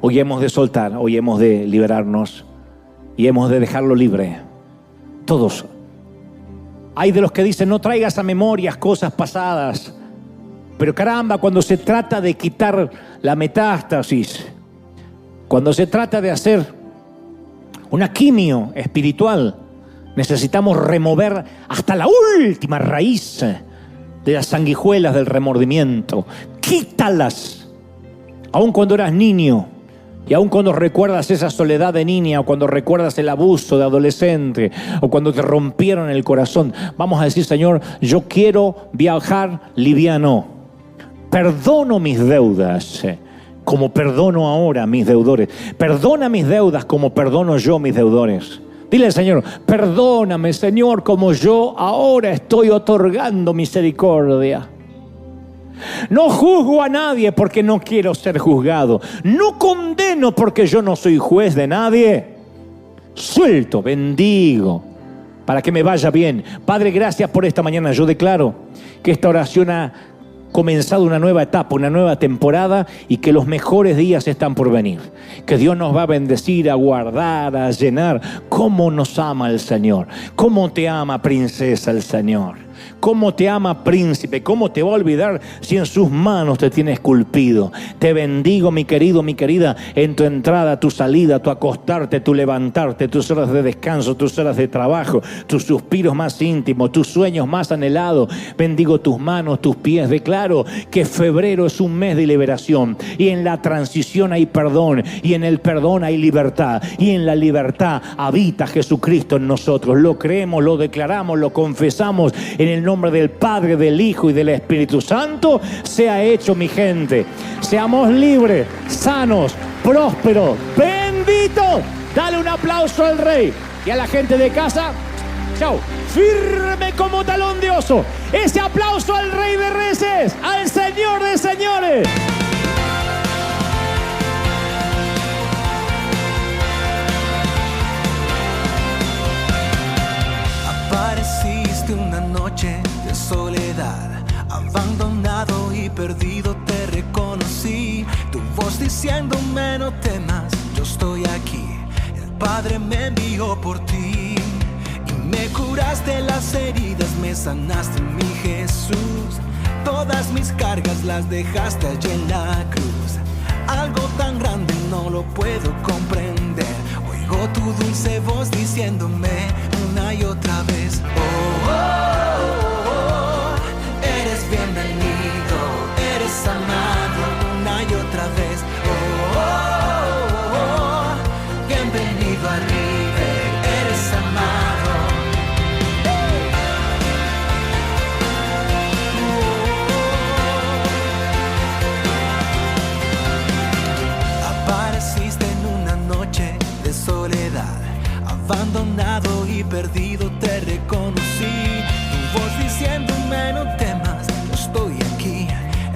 Hoy hemos de soltar, hoy hemos de liberarnos. Y hemos de dejarlo libre. Todos. Hay de los que dicen: no traigas a memorias cosas pasadas. Pero caramba, cuando se trata de quitar la metástasis, cuando se trata de hacer una quimio espiritual, necesitamos remover hasta la última raíz de las sanguijuelas del remordimiento. Quítalas. Aun cuando eras niño, y aun cuando recuerdas esa soledad de niña, o cuando recuerdas el abuso de adolescente, o cuando te rompieron el corazón, vamos a decir: Señor, yo quiero viajar liviano. Perdono mis deudas como perdono ahora a mis deudores. Perdona mis deudas como perdono yo mis deudores. Dile al Señor: perdóname, Señor, como yo ahora estoy otorgando misericordia. No juzgo a nadie porque no quiero ser juzgado. No condeno porque yo no soy juez de nadie. Suelto, bendigo, para que me vaya bien. Padre, gracias por esta mañana. Yo declaro que esta oración ha comenzado una nueva etapa, una nueva temporada, y que los mejores días están por venir. Que Dios nos va a bendecir, a guardar, a llenar. ¿Cómo nos ama el Señor? ¿Cómo te ama, princesa, el Señor? ¿Cómo te ama, príncipe? ¿Cómo te va a olvidar si en sus manos te tiene esculpido? Te bendigo, mi querido, mi querida, en tu entrada, tu salida, tu acostarte, tu levantarte, tus horas de descanso, tus horas de trabajo, tus suspiros más íntimos, tus sueños más anhelados. Bendigo tus manos, tus pies. Declaro que febrero es un mes de liberación, y en la transición hay perdón, y en el perdón hay libertad, y en la libertad habita Jesucristo en nosotros. Lo creemos, lo declaramos, lo confesamos. En el nombre del Padre, del Hijo y del Espíritu Santo, sea hecho, mi gente. Seamos libres, sanos, prósperos, benditos. Dale un aplauso al Rey. Y a la gente de casa, chao, firme como talón de oso. Ese aplauso al Rey de Reyes, al Señor de señores. Apareciste una noche de soledad, abandonado y perdido te reconocí. Tu voz diciéndome no temas, yo estoy aquí. El Padre me envió por ti. Y me curaste las heridas, me sanaste, mi Jesús. Todas mis cargas las dejaste allí en la cruz. Algo tan grande no lo puedo comprender. Oigo tu dulce voz diciéndome una y otra vez: oh, oh, oh, oh, eres bienvenido, eres amado una y otra vez. Oh, oh, oh, oh, bienvenido a River, eres amado. Apareciste en una noche de soledad, abandonado y perdido te reconocí. Tu voz diciéndome no temas, yo estoy aquí.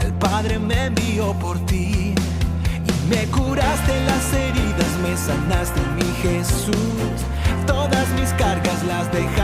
El Padre me envió por ti. Y me curaste las heridas, me sanaste, mi Jesús. Todas mis cargas las dejaste